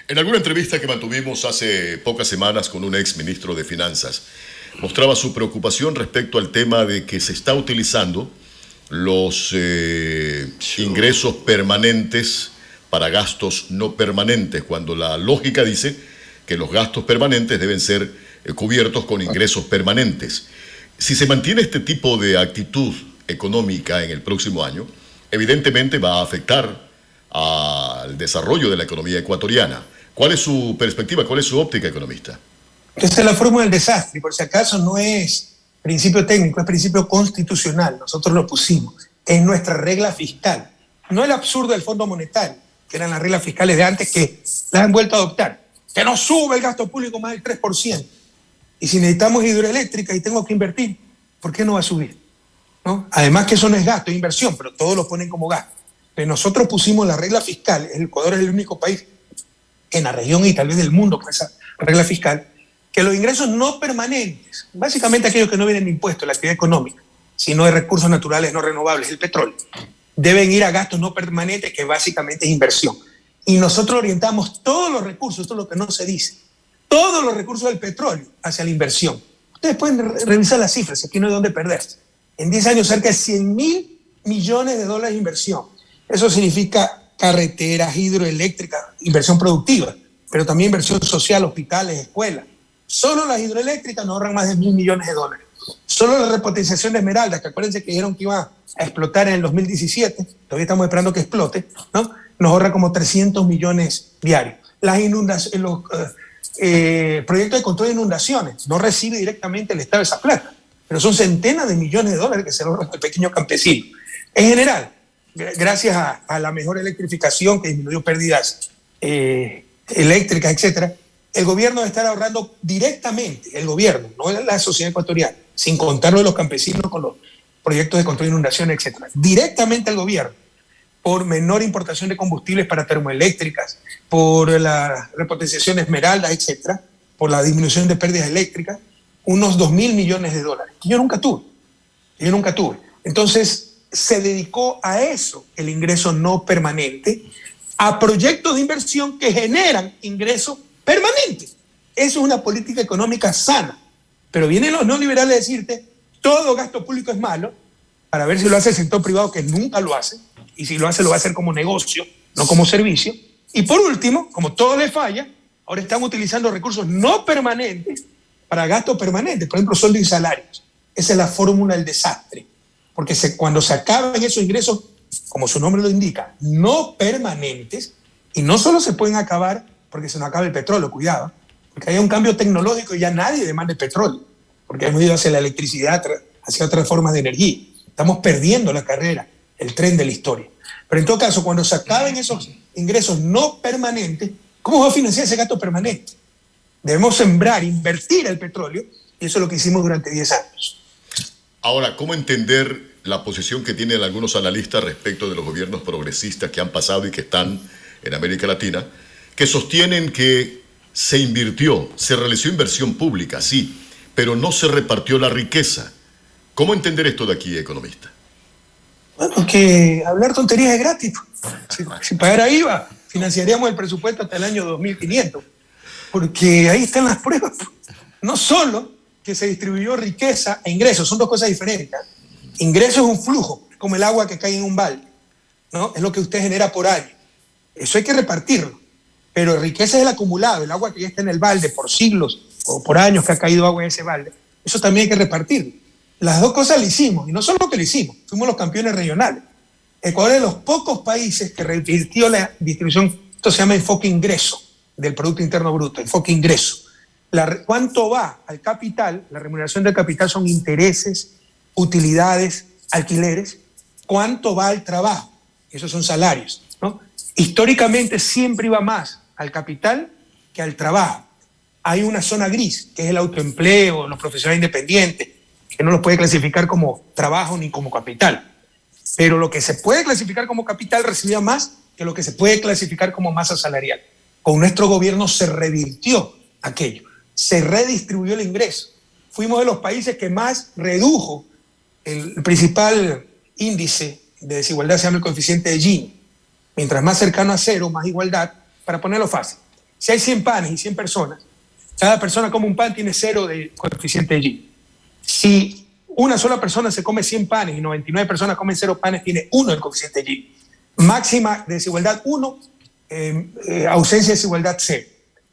En alguna entrevista que mantuvimos hace pocas semanas con un ex ministro de Finanzas, mostraba su preocupación respecto al tema de que se está utilizando los ingresos permanentes para gastos no permanentes, cuando la lógica dice que los gastos permanentes deben ser cubiertos con ingresos permanentes. Si se mantiene este tipo de actitud económica en el próximo año, evidentemente va a afectar al desarrollo de la economía ecuatoriana. ¿Cuál es su perspectiva? ¿Cuál es su óptica, economista? Esta es la fórmula del desastre, y por si acaso no es principio técnico, es principio constitucional. Nosotros lo pusimos. Es nuestra regla fiscal. No el absurdo del Fondo Monetario, que eran las reglas fiscales de antes que las han vuelto a adoptar. Que no sube el gasto público más del 3%. Y si necesitamos hidroeléctrica y tengo que invertir, ¿por qué no va a subir? ¿No? Además que eso no es gasto, es inversión, pero todos lo ponen como gasto. Pero nosotros pusimos la regla fiscal. El Ecuador es el único país en la región y tal vez del mundo con esa regla fiscal, que los ingresos no permanentes, básicamente aquellos que no vienen de impuestos, la actividad económica, sino de recursos naturales no renovables, el petróleo, deben ir a gastos no permanentes, que básicamente es inversión. Y nosotros orientamos todos los recursos, esto es lo que no se dice, todos los recursos del petróleo hacia la inversión. Ustedes pueden revisar las cifras, aquí no hay dónde perderse. En 10 años cerca de 100.000 millones de dólares de inversión. Eso significa carreteras, hidroeléctricas, inversión productiva, pero también inversión social, hospitales, escuelas. Solo las hidroeléctricas nos ahorran más de 1.000 millones de dólares. Solo la repotenciación de Esmeralda, que acuérdense que dijeron que iba a explotar en el 2017, todavía estamos esperando que explote, ¿no?, nos ahorra como 300 millones diarios. Las inundaciones, los proyectos de control de inundaciones, no recibe directamente el Estado esa plata, pero son centenas de millones de dólares que se ahorran el pequeño campesino. En general, gracias a la mejor electrificación que disminuyó pérdidas eléctricas, etcétera, el gobierno debe estar ahorrando directamente, el gobierno, no la sociedad ecuatoriana, sin contarlo de los campesinos con los proyectos de control de inundaciones, etcétera. Directamente el gobierno, por menor importación de combustibles para termoeléctricas, por la repotenciación de Esmeraldas, etcétera, por la disminución de pérdidas eléctricas, unos 2.000 millones de dólares, que yo nunca tuve. Entonces, se dedicó a eso, el ingreso no permanente, a proyectos de inversión que generan ingresos permanentes. Eso es una política económica sana. Pero vienen los neoliberales a decirte, todo gasto público es malo, para ver si lo hace el sector privado, que nunca lo hace, y si lo hace, lo va a hacer como negocio, no como servicio. Y por último, como todo le falla, ahora están utilizando recursos no permanentes para gastos permanentes, por ejemplo, sueldos y salarios. Esa es la fórmula del desastre. Porque cuando se acaban esos ingresos, como su nombre lo indica, no permanentes, y no solo se pueden acabar porque se nos acaba el petróleo, cuidado, porque hay un cambio tecnológico y ya nadie demanda el petróleo, porque hemos ido hacia la electricidad, hacia otras formas de energía. Estamos perdiendo la carrera, el tren de la historia. Pero en todo caso, cuando se acaben esos ingresos no permanentes, ¿cómo va a financiar ese gasto permanente? Debemos sembrar, invertir el petróleo, y eso es lo que hicimos durante 10 años. Ahora, ¿cómo entender la posición que tienen algunos analistas respecto de los gobiernos progresistas que han pasado y que están en América Latina, que sostienen que se invirtió, se realizó inversión pública, sí, pero no se repartió la riqueza? ¿Cómo entender esto de aquí, economista? Bueno, que hablar tonterías es gratis. Si pagara IVA, financiaríamos el presupuesto hasta el año 2500, porque ahí están las pruebas. No solo que se distribuyó riqueza e ingresos, son dos cosas diferentes. Ingreso es un flujo, como el agua que cae en un balde, ¿no? Es lo que usted genera por año. Eso hay que repartirlo. Pero riqueza es el acumulado, el agua que ya está en el balde por siglos o por años que ha caído agua en ese balde. Eso también hay que repartirlo. Las dos cosas lo hicimos, y no solo que lo hicimos, fuimos los campeones regionales. Ecuador es de los pocos países que revirtió la distribución, esto se llama enfoque ingreso del Producto Interno Bruto, enfoque ingreso. ¿Cuánto va al capital? La remuneración del capital son intereses, utilidades, alquileres. ¿Cuánto va al trabajo? Esos son salarios, ¿no? Históricamente siempre iba más al capital que al trabajo. Hay una zona gris, que es el autoempleo, los profesionales independientes, que no los puede clasificar como trabajo ni como capital. Pero lo que se puede clasificar como capital recibía más que lo que se puede clasificar como masa salarial. Con nuestro gobierno se revirtió aquello, se redistribuyó el ingreso. Fuimos de los países que más redujo el principal índice de desigualdad, se llama el coeficiente de Gini. Mientras más cercano a cero, más igualdad. Para ponerlo fácil, si hay 100 panes y 100 personas, cada persona come un pan, tiene 0 de coeficiente de Gini. Si una sola persona se come 100 panes y 99 personas comen 0 panes, tiene 1 el coeficiente de Gini. Máxima de desigualdad 1, ausencia de desigualdad 0.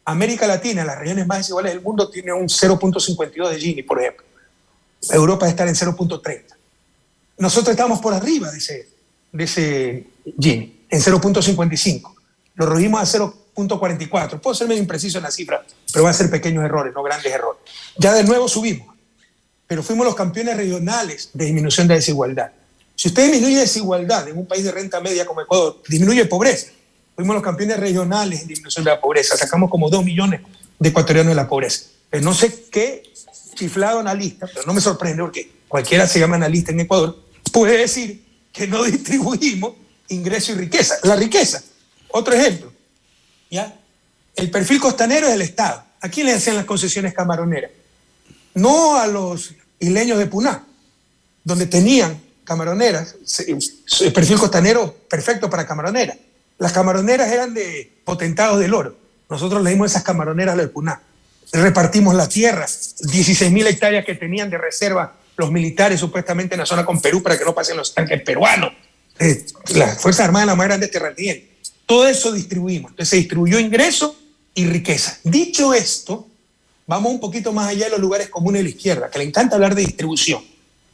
América Latina, las regiones más desiguales del mundo, tiene un 0.52 de Gini, por ejemplo. Europa está en 0.30. Nosotros estamos por arriba de ese Gini, en 0.55. Lo redujimos a 0.44. Puedo ser medio impreciso en la cifra, pero va a ser pequeños errores, no grandes errores. Ya de nuevo subimos, pero fuimos los campeones regionales de disminución de desigualdad. Si usted disminuye desigualdad en un país de renta media como Ecuador, disminuye pobreza. Fuimos los campeones regionales en disminución de la pobreza. Sacamos como 2 millones de ecuatorianos de la pobreza. Pero no sé qué chiflado analista, pero no me sorprende porque cualquiera se llama analista en Ecuador, puede decir que no distribuimos ingreso y riqueza. La riqueza, otro ejemplo, ¿ya? El perfil costanero es del Estado. ¿A quién le hacían las concesiones camaroneras? No a los isleños de Puná, donde tenían camaroneras, el perfil costanero perfecto para camaroneras. Las camaroneras eran de potentados del oro. Nosotros le dimos esas camaroneras de Puná. Repartimos la tierra, 16.000 hectáreas que tenían de reserva los militares supuestamente en la zona con Perú para que no pasen los tanques peruanos. Las Fuerzas Armadas, las más grandes terratenientes. Todo eso distribuimos. Entonces se distribuyó ingreso y riqueza. Dicho esto, vamos un poquito más allá de los lugares comunes de la izquierda, que le encanta hablar de distribución.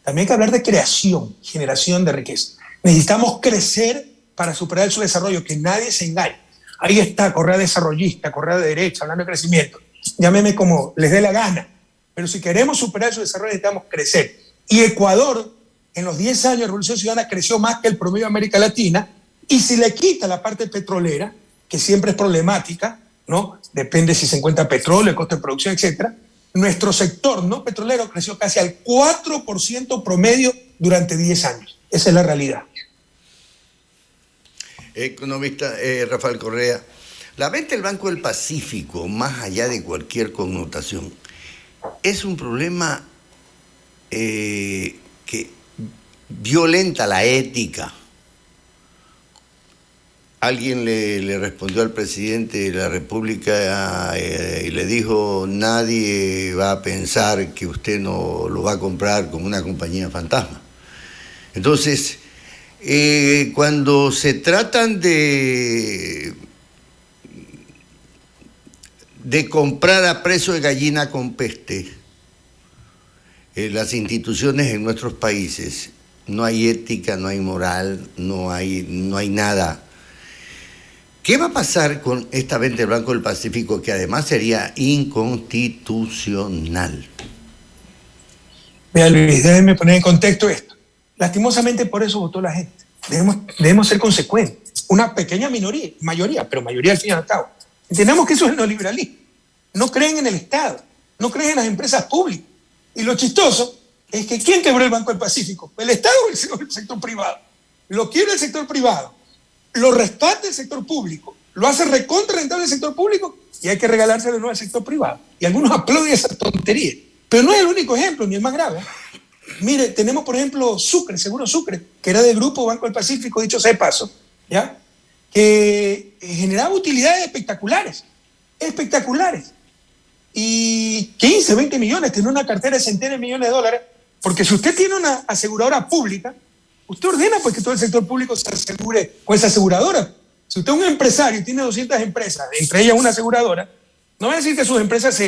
También hay que hablar de creación, generación de riqueza. Necesitamos crecer para superar el subdesarrollo, que nadie se engañe. Ahí está, Correa desarrollista, Correa de derecha, hablando de crecimiento. Llámeme como les dé la gana. Pero si queremos superar el subdesarrollo, necesitamos crecer. Y Ecuador, en los 10 años de Revolución Ciudadana, creció más que el promedio de América Latina. Y si le quita la parte petrolera, que siempre es problemática, ¿no? Depende si se encuentra petróleo, el costo de producción, etcétera. Nuestro sector no petrolero creció casi al 4% promedio durante 10 años. Esa es la realidad. Economista Rafael Correa, la venta del Banco del Pacífico, más allá de cualquier connotación, es un problema que violenta la ética. Alguien le respondió al presidente de la República y le dijo: nadie va a pensar que usted no lo va a comprar como una compañía fantasma. Entonces, cuando se tratan de comprar a precio de gallina con peste, las instituciones en nuestros países, no hay ética, no hay moral, no hay nada. ¿Qué va a pasar con esta venta del Banco del Pacífico, que además sería inconstitucional? Mira, Luis, déjeme poner en contexto esto. Lastimosamente por eso votó la gente. Debemos ser consecuentes. Una pequeña mayoría, pero mayoría al fin y al cabo. Entendemos que eso es el neoliberalismo. No creen en el Estado, no creen en las empresas públicas. Y lo chistoso es que ¿quién quebró el Banco del Pacífico? ¿El Estado o el sector privado? Lo quiere el sector privado, lo rescata el sector público, lo hace recontra rentable el sector público y hay que regalárselo de nuevo al sector privado. Y algunos aplauden esa tontería. Pero no es el único ejemplo, ni el más grave. Mire, tenemos por ejemplo Sucre, Seguro Sucre, que era del grupo Banco del Pacífico, dicho sea de paso, ¿ya? Que generaba utilidades espectaculares. Y 15, 20 millones, tiene una cartera de centenares de millones de dólares, porque si usted tiene una aseguradora pública, usted ordena pues que todo el sector público se asegure con esa aseguradora. Si usted es un empresario y tiene 200 empresas, entre ellas una aseguradora, no va a decir que sus empresas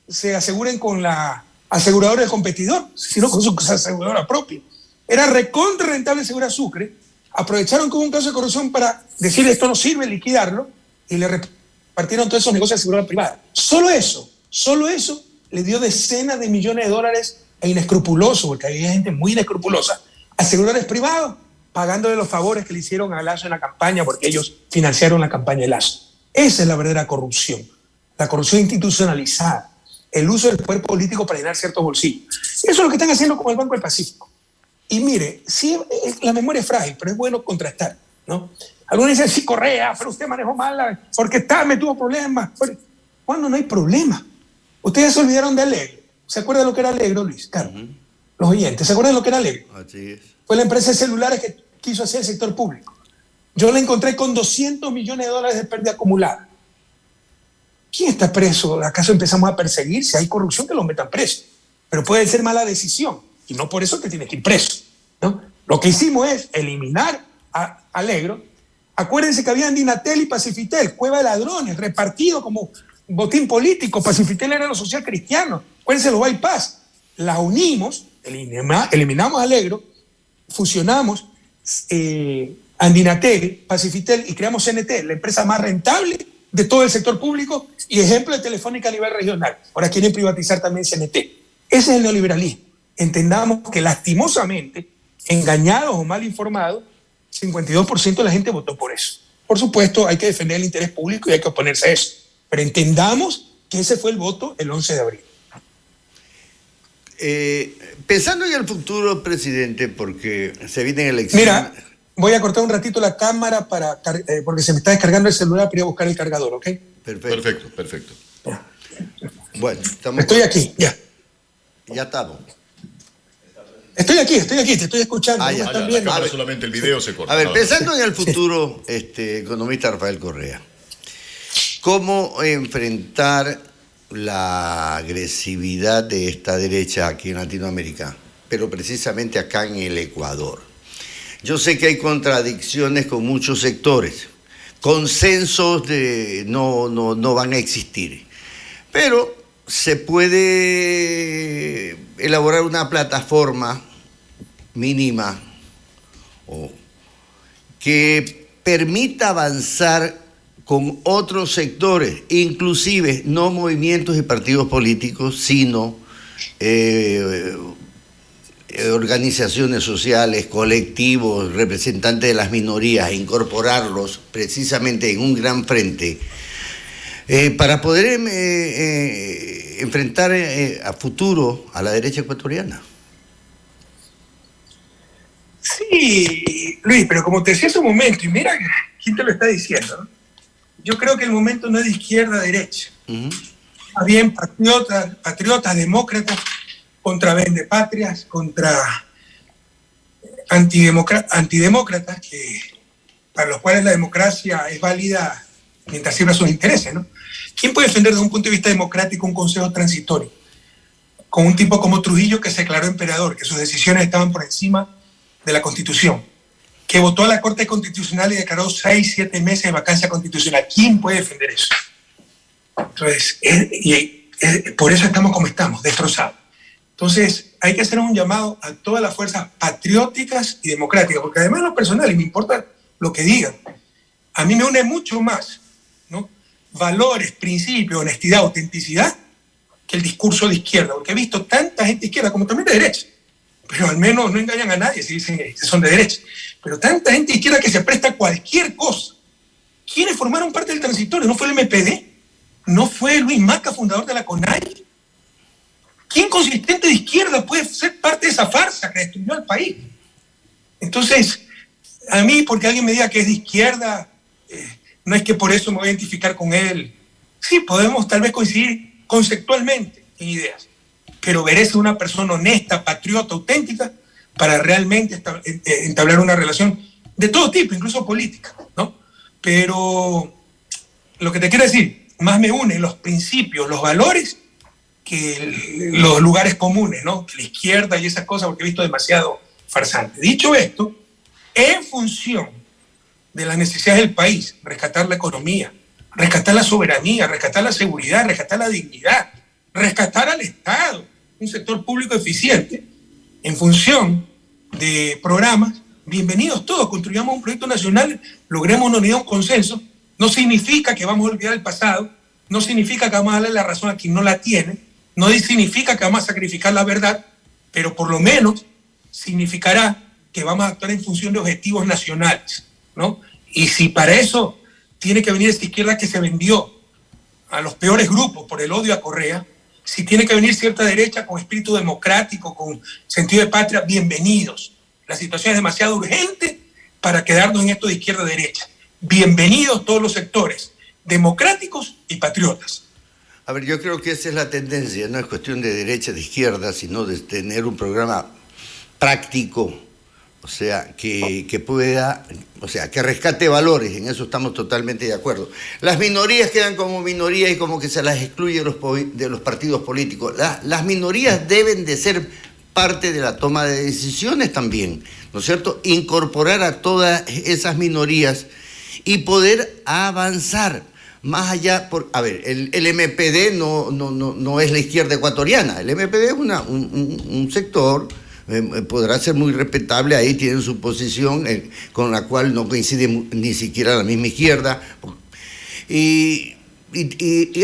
se aseguren con la aseguradora del competidor, sino con su aseguradora propia. Era recontra rentable asegurar Sucre, aprovecharon como un caso de corrupción para decir esto no sirve, liquidarlo, y le repartieron todos esos negocios de aseguradora privada. Solo eso le dio decenas de millones de dólares a inescrupulosos, porque había gente muy inescrupulosa, aseguradores privados, pagándole los favores que le hicieron a Lasso en la campaña, porque ellos financiaron la campaña de Lasso. Esa es la verdadera corrupción, la corrupción institucionalizada, el uso del poder político para llenar ciertos bolsillos. Eso es lo que están haciendo con el Banco del Pacífico. Y mire, sí, la memoria es frágil, pero es bueno contrastar, ¿no? Algunos dicen, sí, Correa, pero usted manejó mal, porque me tuvo problemas. ¿Cuándo no hay problema? Ustedes se olvidaron de Alegro. ¿Se acuerdan de lo que era Alegro, Luis? Claro. Los oyentes, ¿se acuerdan de lo que era Alegro? Así es. Fue la empresa de celulares que quiso hacer el sector público. Yo la encontré con 200 millones de dólares de pérdida acumulada. ¿Quién está preso? ¿Acaso empezamos a perseguir? Si hay corrupción, que lo metan preso. Pero puede ser mala decisión. Y no por eso te tienes que ir preso, ¿no? Lo que hicimos es eliminar a Alegro. Acuérdense que había Andinatel y Pacifitel, cueva de ladrones, repartido como botín político. Pacifitel era lo social cristiano. Acuérdense los bypass. La unimos, eliminamos a Alegro, fusionamos Andinatel, Pacifitel y creamos CNT, la empresa más rentable de todo el sector público y ejemplo de Telefónica a nivel regional. Ahora quieren privatizar también CNT. Ese es el neoliberalismo. Entendamos que lastimosamente, engañados o mal informados, 52% de la gente votó por eso. Por supuesto, hay que defender el interés público y hay que oponerse a eso. Pero entendamos que ese fue el voto el 11 de abril. Pensando en el futuro, presidente, porque se vienen elecciones. Mira, voy a cortar un ratito la cámara porque se me está descargando el celular para ir a buscar el cargador, ¿ok? Perfecto. Ya. Bueno, Estoy aquí, ya. Ya estamos. Estoy aquí, te estoy escuchando. Ah, ¿no ya, me están La viendo? cámara solamente, el video se corta. A ver, nada más. pensando en el futuro, economista Rafael Correa, ¿cómo enfrentar la agresividad de esta derecha aquí en Latinoamérica, pero precisamente acá en el Ecuador? Yo sé que hay contradicciones con muchos sectores, consensos no van a existir, pero se puede elaborar una plataforma mínima que permita avanzar con otros sectores, inclusive no movimientos y partidos políticos, sino organizaciones sociales, colectivos, representantes de las minorías, incorporarlos precisamente en un gran frente para poder enfrentar a futuro a la derecha ecuatoriana. Sí, Luis, pero como te decía hace un momento, y mira quién te lo está diciendo, ¿no? Yo creo que el momento no es de izquierda a derecha. Más bien patriotas, demócratas, contra vendepatrias, contra antidemócratas, para los cuales la democracia es válida mientras sirva sus intereses, ¿no? ¿Quién puede defender desde un punto de vista democrático un consejo transitorio? Con un tipo como Trujillo, que se declaró emperador, que sus decisiones estaban por encima de la Constitución, que votó a la Corte Constitucional y declaró 6-7 meses de vacancia constitucional. ¿Quién puede defender eso? Entonces, por eso estamos como estamos, destrozados. Entonces, hay que hacer un llamado a todas las fuerzas patrióticas y democráticas, porque además lo personal, y me importa lo que digan, a mí me une mucho más, ¿no?, valores, principios, honestidad, autenticidad, que el discurso de izquierda, porque he visto tanta gente de izquierda como también de derecha, pero al menos no engañan a nadie si dicen que son de derecha, pero tanta gente de izquierda que se presta a cualquier cosa. ¿Quiénes formaron parte del transitorio? ¿No fue el MPD? ¿No fue Luis Maca, fundador de la CONAI? ¿Quién consistente de izquierda puede ser parte de esa farsa que destruyó al país? Entonces, a mí, porque alguien me diga que es de izquierda, no es que por eso me voy a identificar con él. Sí, podemos tal vez coincidir conceptualmente en ideas, pero Berez es una persona honesta, patriota, auténtica, para realmente entablar una relación de todo tipo, incluso política, ¿no? Pero lo que te quiero decir, más me unen los principios, los valores, que los lugares comunes, ¿no? Que la izquierda y esas cosas, porque he visto demasiado farsante. Dicho esto, en función de las necesidades del país, rescatar la economía, rescatar la soberanía, rescatar la seguridad, rescatar la dignidad, rescatar al Estado, un sector público eficiente, en función de programas, bienvenidos todos, construyamos un proyecto nacional, logremos una unidad, un consenso. No significa que vamos a olvidar el pasado, no significa que vamos a darle la razón a quien no la tiene, no significa que vamos a sacrificar la verdad, pero por lo menos significará que vamos a actuar en función de objetivos nacionales, ¿no? Y si para eso tiene que venir esta izquierda que se vendió a los peores grupos por el odio a Correa, si tiene que venir cierta derecha con espíritu democrático, con sentido de patria, bienvenidos. La situación es demasiado urgente para quedarnos en esto de izquierda-derecha. Bienvenidos todos los sectores, democráticos y patriotas. A ver, yo creo que esa es la tendencia, no es cuestión de derecha, de izquierda, sino de tener un programa práctico, o sea, que pueda, o sea, que rescate valores, en eso estamos totalmente de acuerdo. Las minorías quedan como minorías y como que se las excluye de los partidos políticos. Las minorías deben de ser parte de la toma de decisiones también, ¿no es cierto? Incorporar a todas esas minorías y poder avanzar más allá. A ver, el MPD no es la izquierda ecuatoriana, el MPD es un sector, podrá ser muy respetable, ahí tienen su posición con la cual no coincide ni siquiera la misma izquierda. Y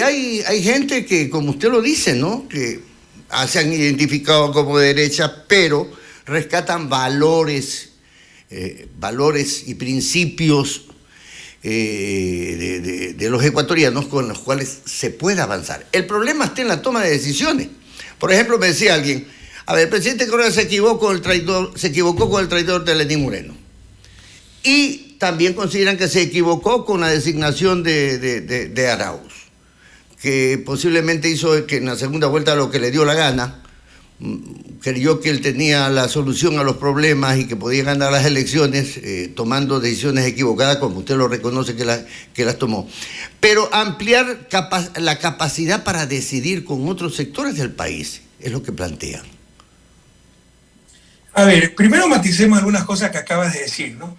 hay gente que, como usted lo dice, ¿no?, que se han identificado como derecha, pero rescatan valores y principios de los ecuatorianos con los cuales se puede avanzar. El problema está en la toma de decisiones. Por ejemplo, me decía alguien, a ver, el presidente Correa se equivocó con el traidor de Lenín Moreno. Y también consideran que se equivocó con la designación de Arauz, que posiblemente hizo que en la segunda vuelta lo que le dio la gana, creyó que él tenía la solución a los problemas y que podía ganar las elecciones tomando decisiones equivocadas, como usted lo reconoce que las tomó. Pero ampliar la capacidad para decidir con otros sectores del país es lo que plantean. A ver, primero maticemos algunas cosas que acabas de decir, ¿no?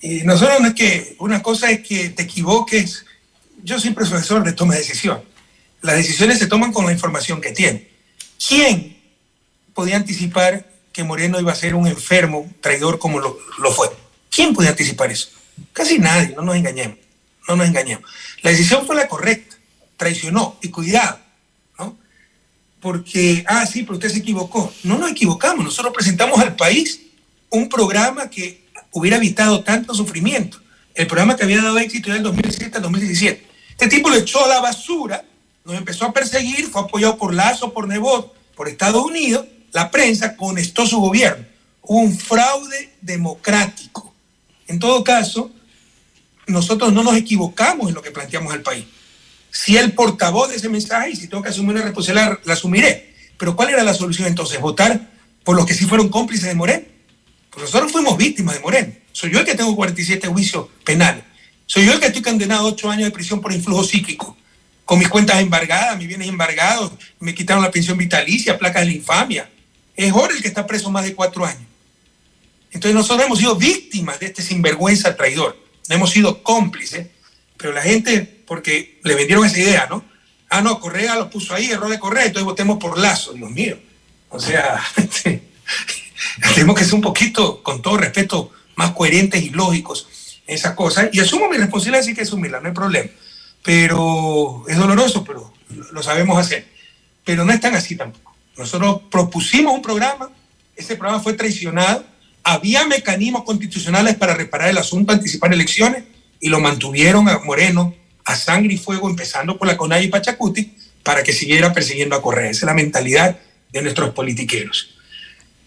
Nosotros no es que, una cosa es que te equivoques. Yo soy profesor de toma de decisión. Las decisiones se toman con la información que tiene. ¿Quién podía anticipar que Moreno iba a ser un enfermo, un traidor como lo fue? ¿Quién podía anticipar eso? Casi nadie, no nos engañemos. La decisión fue la correcta, traicionó, y cuidado, ¿no? Porque, sí, pero usted se equivocó. No nos equivocamos, nosotros presentamos al país un programa que hubiera evitado tanto sufrimiento. El programa que había dado éxito era el 2017 al 2017. Este tipo lo echó a la basura, nos empezó a perseguir, fue apoyado por Lazo, por Nebot, por Estados Unidos. La prensa conestó su gobierno. Hubo un fraude democrático. En todo caso, nosotros no nos equivocamos en lo que planteamos al país. Si el portavoz de ese mensaje, y si tengo que asumir la responsabilidad, la asumiré. Pero ¿cuál era la solución entonces? ¿Votar por los que sí fueron cómplices de Moreno? Pues nosotros fuimos víctimas de Moreno. Soy yo el que tengo 47 juicios penales. Soy yo el que estoy condenado a 8 años de prisión por influjo psíquico, con mis cuentas embargadas, mis bienes embargados, me quitaron la pensión vitalicia, placas de la infamia. Es Jorge el que está preso más de 4 años. Entonces nosotros hemos sido víctimas de este sinvergüenza traidor. No hemos sido cómplices, pero la gente, porque le vendieron esa idea, ¿no? No, Correa lo puso ahí, error de Correa, entonces votemos por Lazo. Dios mío. O sea, tenemos que ser un poquito, con todo respeto, más coherentes y lógicos en esas cosas. Y asumo mi responsabilidad, sí que asumirla, no hay problema. Pero es doloroso, pero lo sabemos hacer. pero no es tan así tampoco. Nosotros propusimos un programa, ese programa fue traicionado, había mecanismos constitucionales para reparar el asunto, anticipar elecciones, y lo mantuvieron a Moreno a sangre y fuego, empezando por la CONAIE y Pachacuti, para que siguiera persiguiendo a Correa. Esa es la mentalidad de nuestros politiqueros.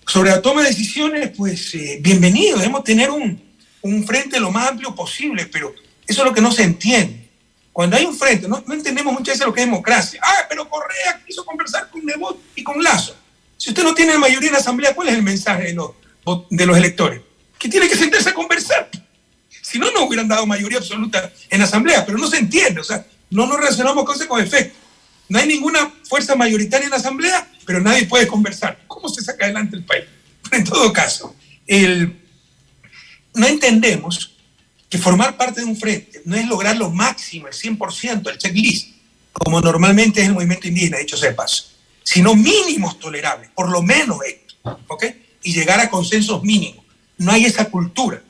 Sobre la toma de decisiones, pues bienvenido, debemos tener un frente lo más amplio posible, pero eso es lo que no se entiende. Cuando hay un frente, no entendemos muchas veces lo que es democracia. Pero Correa quiso conversar con Nebot y con Lasso. Si usted no tiene mayoría en la Asamblea, ¿cuál es el mensaje de los electores? Que tiene que sentarse a conversar. Si no, no hubieran dado mayoría absoluta en la Asamblea, pero no se entiende, o sea, no nos relacionamos cosas con efecto. No hay ninguna fuerza mayoritaria en la Asamblea, pero nadie puede conversar. ¿Cómo se saca adelante el país? Pero en todo caso, no entendemos que formar parte de un frente no es lograr lo máximo, el 100%, el checklist, como normalmente es el movimiento indígena, dicho sea de paso, sino mínimos tolerables, por lo menos esto, ¿ok? Y llegar a consensos mínimos. No hay esa cultura.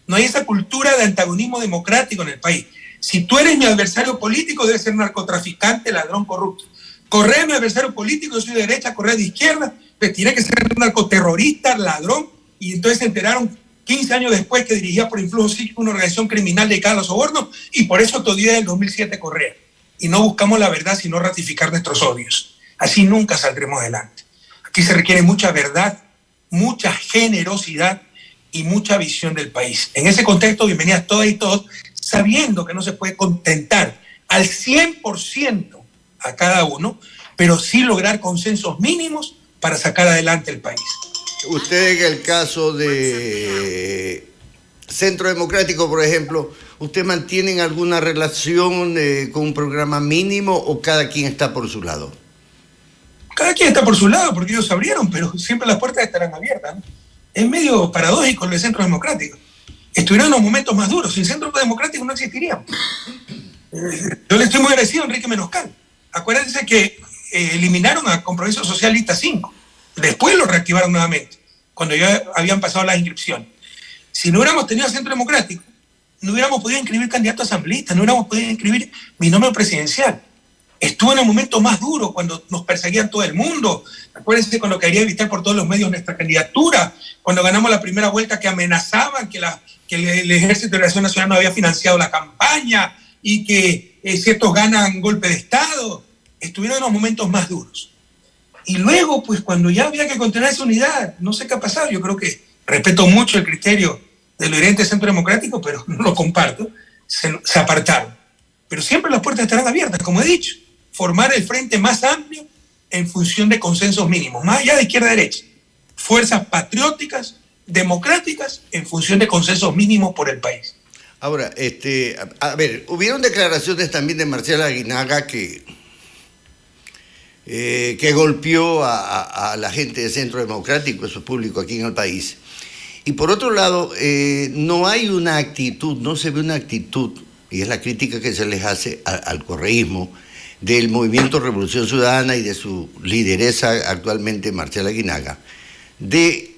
No hay esa cultura de antagonismo democrático en el país. Si tú eres mi adversario político, debes ser narcotraficante, ladrón, corrupto. Correa es mi adversario político, yo soy de derecha, Correa de izquierda, pues tiene que ser narcoterrorista, ladrón, y entonces se enteraron 15 años después que dirigía por influjo psíquico una organización criminal dedicada a los sobornos, y por eso todavía del 2007 Correa. Y no buscamos la verdad, sino ratificar nuestros odios. Así nunca saldremos adelante. Aquí se requiere mucha verdad, mucha generosidad y mucha visión del país. En ese contexto, bienvenidas todas y todos, sabiendo que no se puede contentar al 100% a cada uno, pero sí lograr consensos mínimos para sacar adelante el país. Usted, en el caso de Centro Democrático, por ejemplo, ¿usted mantienen alguna relación con un programa mínimo o cada quien está por su lado? Cada quien está por su lado, porque ellos se abrieron, pero siempre las puertas estarán abiertas, ¿no? Es medio paradójico lo del Centro Democrático. Estuvieron en los momentos más duros. Sin Centro Democrático no existiríamos. Yo le estoy muy agradecido a Enrique Menoscal. Acuérdense que eliminaron a Compromiso Socialista 5. Después lo reactivaron nuevamente, cuando ya habían pasado las inscripciones. Si no hubiéramos tenido Centro Democrático, no hubiéramos podido inscribir candidatos asambleístas, no hubiéramos podido inscribir binomio presidencial. Estuvo en el momento más duro, cuando nos perseguían todo el mundo. Acuérdense cuando quería evitar por todos los medios nuestra candidatura, cuando ganamos la primera vuelta, que amenazaban que el Ejército de Liberación Nacional no había financiado la campaña y que ciertos ganan golpe de Estado. Estuvieron en los momentos más duros. Y luego, pues cuando ya había que contener esa unidad, no sé qué ha pasado. Yo creo que respeto mucho el criterio del dirigente del Centro Democrático, pero no lo comparto. Se apartaron. Pero siempre las puertas estarán abiertas, como he dicho. Formar el frente más amplio en función de consensos mínimos, más allá de izquierda a derecha. Fuerzas patrióticas, democráticas, en función de consensos mínimos por el país. Ahora, a ver, hubieron declaraciones también de Marcela Aguinaga que golpeó a la gente de Centro Democrático, eso es público aquí en el país. Y por otro lado, no hay una actitud, no se ve una actitud, y es la crítica que se les hace al correísmo, del Movimiento Revolución Ciudadana y de su lideresa actualmente, Marcela Aguinaga, de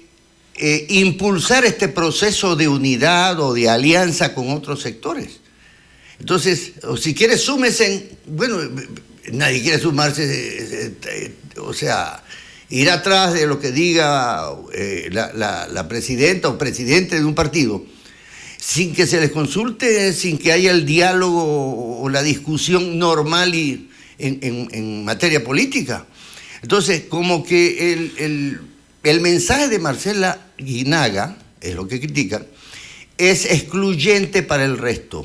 impulsar este proceso de unidad o de alianza con otros sectores. Entonces, o si quiere, súmese, bueno, nadie quiere sumarse, o sea, ir atrás de lo que diga la presidenta o presidente de un partido, sin que se les consulte, sin que haya el diálogo o la discusión normal y en materia política. Entonces, como que el mensaje de Marcela Aguinaga, es lo que critican, es excluyente para el resto.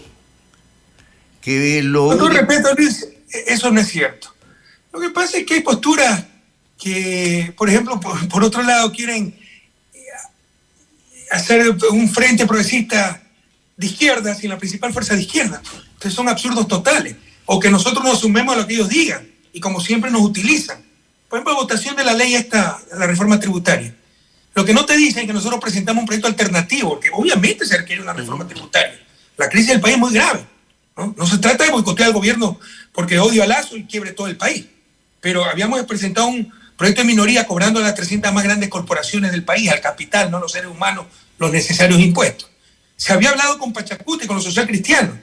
Con todo respeto, Luis, eso no es cierto. Lo que pasa es que hay posturas que, por ejemplo, por otro lado, quieren hacer un frente progresista de izquierda sin la principal fuerza de izquierda. Entonces son absurdos totales. O que nosotros nos sumemos a lo que ellos digan y como siempre nos utilizan. Por ejemplo, votación de la ley la reforma tributaria. Lo que no te dicen es que nosotros presentamos un proyecto alternativo, porque obviamente se requiere una reforma tributaria. La crisis del país es muy grave. No se trata de boicotear al gobierno porque odio a Lasso y quiebre todo el país. Pero habíamos presentado un proyecto de minoría cobrando a las 300 más grandes corporaciones del país, al capital, no a los seres humanos, los necesarios impuestos. Se había hablado con Pachacuti, con los socialcristianos.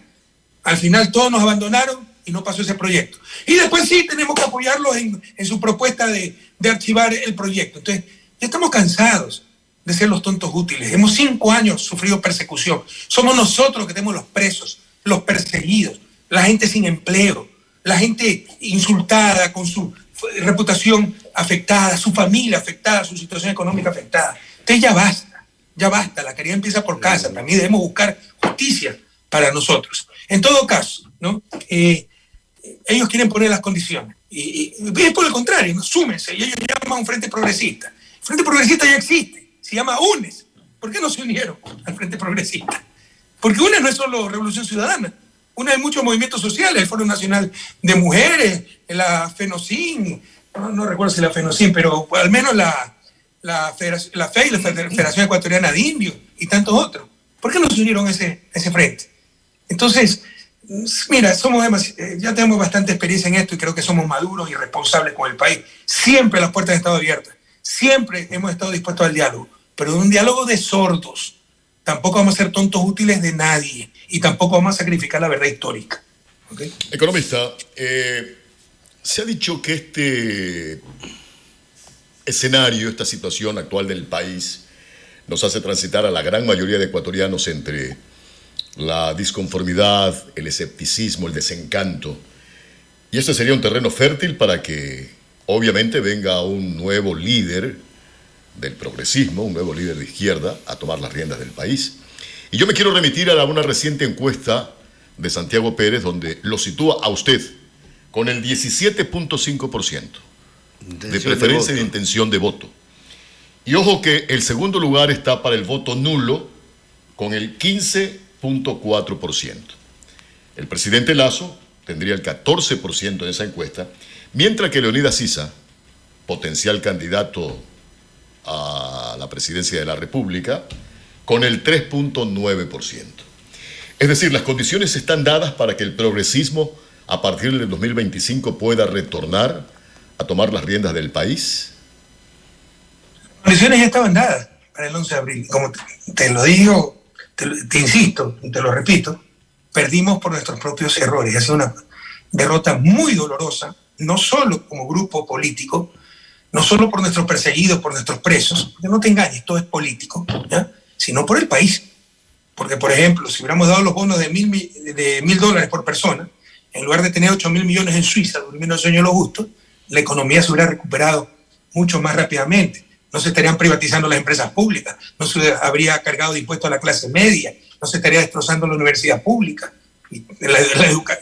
Al final todos nos abandonaron y no pasó ese proyecto. Y después sí tenemos que apoyarlos en su propuesta de archivar el proyecto. Entonces, ya estamos cansados de ser los tontos útiles. Hemos 5 años sufrido persecución. Somos nosotros que tenemos los presos, los perseguidos, la gente sin empleo, la gente insultada, con su reputación afectada, su familia afectada, su situación económica afectada. Entonces ya basta, la caridad empieza por casa, también debemos buscar justicia para nosotros. En todo caso, ¿no? Ellos quieren poner las condiciones, y es por el contrario, ¿no? Súmense, y ellos llaman a un Frente Progresista. El Frente Progresista ya existe, se llama UNES. ¿Por qué no se unieron al Frente Progresista? Porque UNES no es solo Revolución Ciudadana, UNES hay muchos movimientos sociales, el Foro Nacional de Mujeres, la FENOCIN, no recuerdo si la FENOCIN, pero al menos la FEI, la Federación Ecuatoriana de Indios, y tantos otros. ¿Por qué no se unieron a ese frente? Entonces, mira, ya tenemos bastante experiencia en esto y creo que somos maduros y responsables con el país. Siempre las puertas han estado abiertas, siempre hemos estado dispuestos al diálogo, pero de un diálogo de sordos. Tampoco vamos a ser tontos útiles de nadie y tampoco vamos a sacrificar la verdad histórica. ¿Okay? Economista, se ha dicho que este escenario, esta situación actual del país, nos hace transitar a la gran mayoría de ecuatorianos entre la disconformidad, el escepticismo, el desencanto. Y este sería un terreno fértil para que, obviamente, venga un nuevo líder del progresismo, un nuevo líder de izquierda, a tomar las riendas del país. Y yo me quiero remitir a una reciente encuesta de Santiago Pérez, donde lo sitúa a usted con el 17.5% de preferencia y de intención de voto. Y ojo que el segundo lugar está para el voto nulo, con el 15.4%. El presidente Lasso tendría el 14% en esa encuesta, mientras que Leonidas Sisa, potencial candidato a la presidencia de la República, con el 3.9%. Es decir, las condiciones están dadas para que el progresismo a partir del 2025 pueda retornar a tomar las riendas del país. Las condiciones ya estaban dadas para el 11 de abril. Como te lo digo, te insisto y te lo repito, perdimos por nuestros propios errores. Ha sido una derrota muy dolorosa, no solo como grupo político, no solo por nuestros perseguidos, por nuestros presos, porque no te engañes, todo es político, ¿ya? Sino por el país. Porque, por ejemplo, si hubiéramos dado los bonos de $1.000 por persona, en lugar de tener 8.000 millones en Suiza, durmiendo el sueño de los gustos, la economía se hubiera recuperado mucho más rápidamente. No se estarían privatizando las empresas públicas, no se habría cargado de impuestos a la clase media, no se estaría destrozando la universidad pública,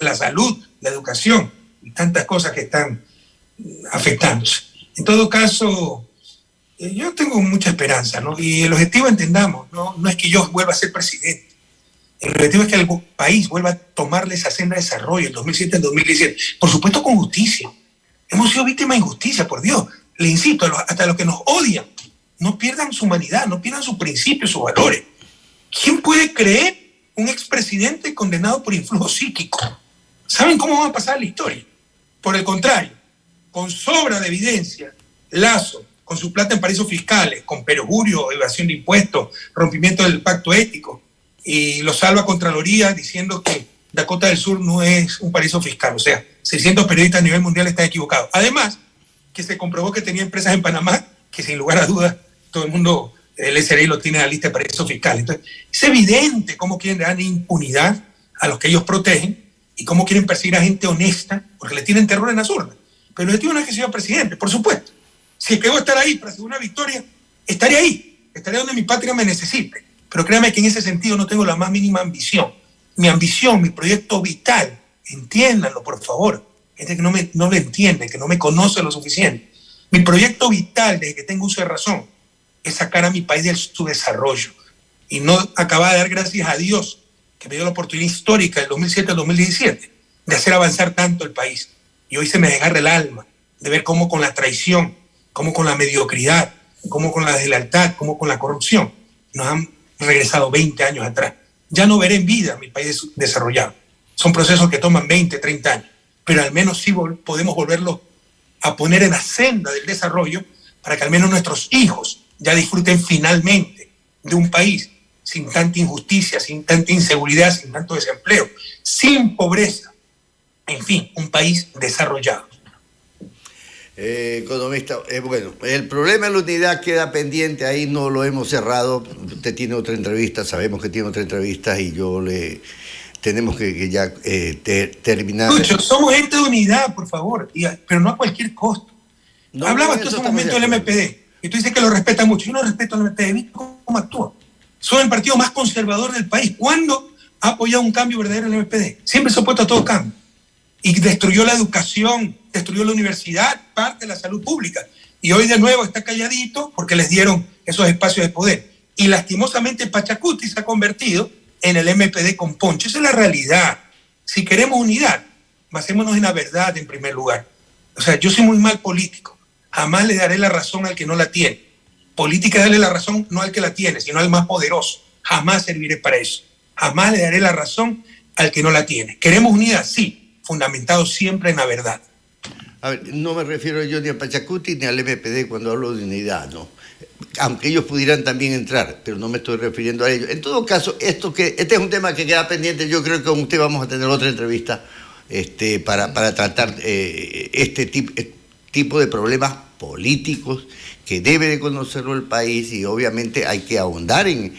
la salud, la educación, y tantas cosas que están afectándose. En todo caso, yo tengo mucha esperanza, ¿no? Y el objetivo, entendamos, no es que yo vuelva a ser presidente. El objetivo es que el país vuelva a tomarle esa senda de desarrollo, en 2007, en 2017. Por supuesto, con justicia. Hemos sido víctimas de injusticia, por Dios. Le insisto, hasta los que nos odian, no pierdan su humanidad, no pierdan sus principios, sus valores. ¿Quién puede creer un expresidente condenado por influjo psíquico? ¿Saben cómo va a pasar la historia? Por el contrario, con sobra de evidencia, Lasso, con su plata en paraísos fiscales, con perjurio, evasión de impuestos, rompimiento del pacto ético, y lo salva Contraloría diciendo que Dakota del Sur no es un paraíso fiscal. O sea, 600 periodistas a nivel mundial están equivocados. Además, que se comprobó que tenía empresas en Panamá, que sin lugar a dudas todo el mundo, el SRI lo tiene en la lista de paraísos fiscales. Entonces, es evidente cómo quieren dar impunidad a los que ellos protegen y cómo quieren perseguir a gente honesta, porque le tienen terror en las urnas. Pero el objetivo no es que sea presidente, por supuesto. Si es que voy a estar ahí para hacer una victoria, estaré ahí, estaré donde mi patria me necesite. Pero créame que en ese sentido no tengo la más mínima ambición. Mi ambición, mi proyecto vital, entiéndanlo por favor, gente que no lo entiende, que no me conoce lo suficiente. Mi proyecto vital, desde que tengo uso de razón, es sacar a mi país de su desarrollo. Y no acaba de dar gracias a Dios, que me dio la oportunidad histórica del 2007 al 2017, de hacer avanzar tanto el país. Y hoy se me desgarra el alma de ver cómo con la traición, cómo con la mediocridad, cómo con la deslealtad, cómo con la corrupción, nos han regresado 20 años atrás. Ya no veré en vida mi país desarrollado. Son procesos que toman 20, 30 años, pero al menos sí podemos volverlos a poner en la senda del desarrollo para que al menos nuestros hijos ya disfruten finalmente de un país sin tanta injusticia, sin tanta inseguridad, sin tanto desempleo, sin pobreza, en fin, un país desarrollado. Economista, bueno, el problema de la unidad queda pendiente, ahí no lo hemos cerrado. Usted tiene otra entrevista, sabemos que tiene otra entrevista y tenemos que ya terminar. Lucho, somos gente de unidad, por favor, pero no a cualquier costo. No, Hablabas tú hace un momento del MPD y tú dices que lo respeta mucho. Yo no respeto al MPD, ¿viste cómo actúa? Son el partido más conservador del país. ¿Cuándo ha apoyado un cambio verdadero en el MPD? Siempre se ha opuesto a todo cambio. Y destruyó la educación, destruyó la universidad, parte de la salud pública. Y hoy de nuevo está calladito porque les dieron esos espacios de poder. Y lastimosamente Pachacuti se ha convertido en el MPD con Poncho. Esa es la realidad. Si queremos unidad, basémonos en la verdad en primer lugar. O sea, yo soy muy mal político. Jamás le daré la razón al que no la tiene. Política es darle la razón no al que la tiene, sino al más poderoso. Jamás serviré para eso. Jamás le daré la razón al que no la tiene. ¿Queremos unidad? Sí. Fundamentado siempre en la verdad. A ver, no me refiero yo ni a Pachacuti ni al MPD cuando hablo de unidad, ¿no? Aunque ellos pudieran también entrar, pero no me estoy refiriendo a ellos. En todo caso, este es un tema que queda pendiente. Yo creo que con usted vamos a tener otra entrevista para tratar este tipo de problemas políticos que debe de conocerlo el país, y obviamente hay que ahondar en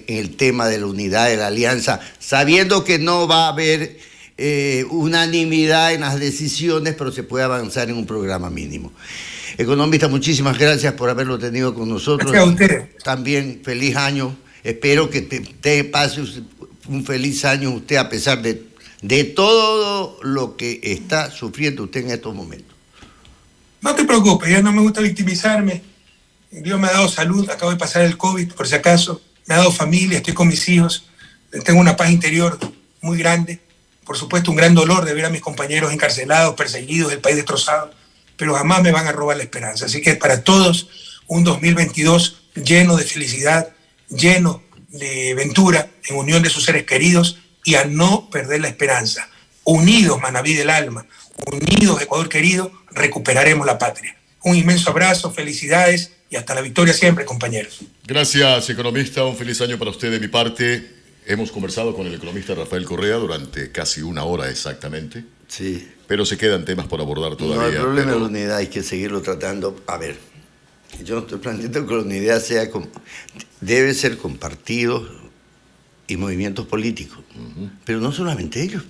el tema de la unidad de la alianza, sabiendo que no va a haber unanimidad en las decisiones, pero se puede avanzar en un programa mínimo. Economista, muchísimas gracias por haberlo tenido con nosotros. Gracias a usted. También feliz año. Espero que te pase un feliz año usted, a pesar de todo lo que está sufriendo usted en estos momentos. No te preocupes, ya no me gusta victimizarme. Dios me ha dado salud, acabo de pasar el COVID, por si acaso. Me ha dado familia, estoy con mis hijos. Tengo una paz interior muy grande. Por supuesto, un gran dolor de ver a mis compañeros encarcelados, perseguidos, el país destrozado, pero jamás me van a robar la esperanza. Así que para todos, un 2022 lleno de felicidad, lleno de ventura, en unión de sus seres queridos, y a no perder la esperanza. Unidos, Manaví del alma, unidos, Ecuador querido, recuperaremos la patria. Un inmenso abrazo, felicidades y hasta la victoria siempre, compañeros. Gracias, economista. Un feliz año para usted de mi parte. Hemos conversado con el economista Rafael Correa durante casi una hora exactamente. Sí. Pero se quedan temas por abordar todavía. No, el problema de la unidad hay que seguirlo tratando. A ver, yo no estoy planteando que la unidad debe ser con partidos y movimientos políticos, pero no solamente ellos.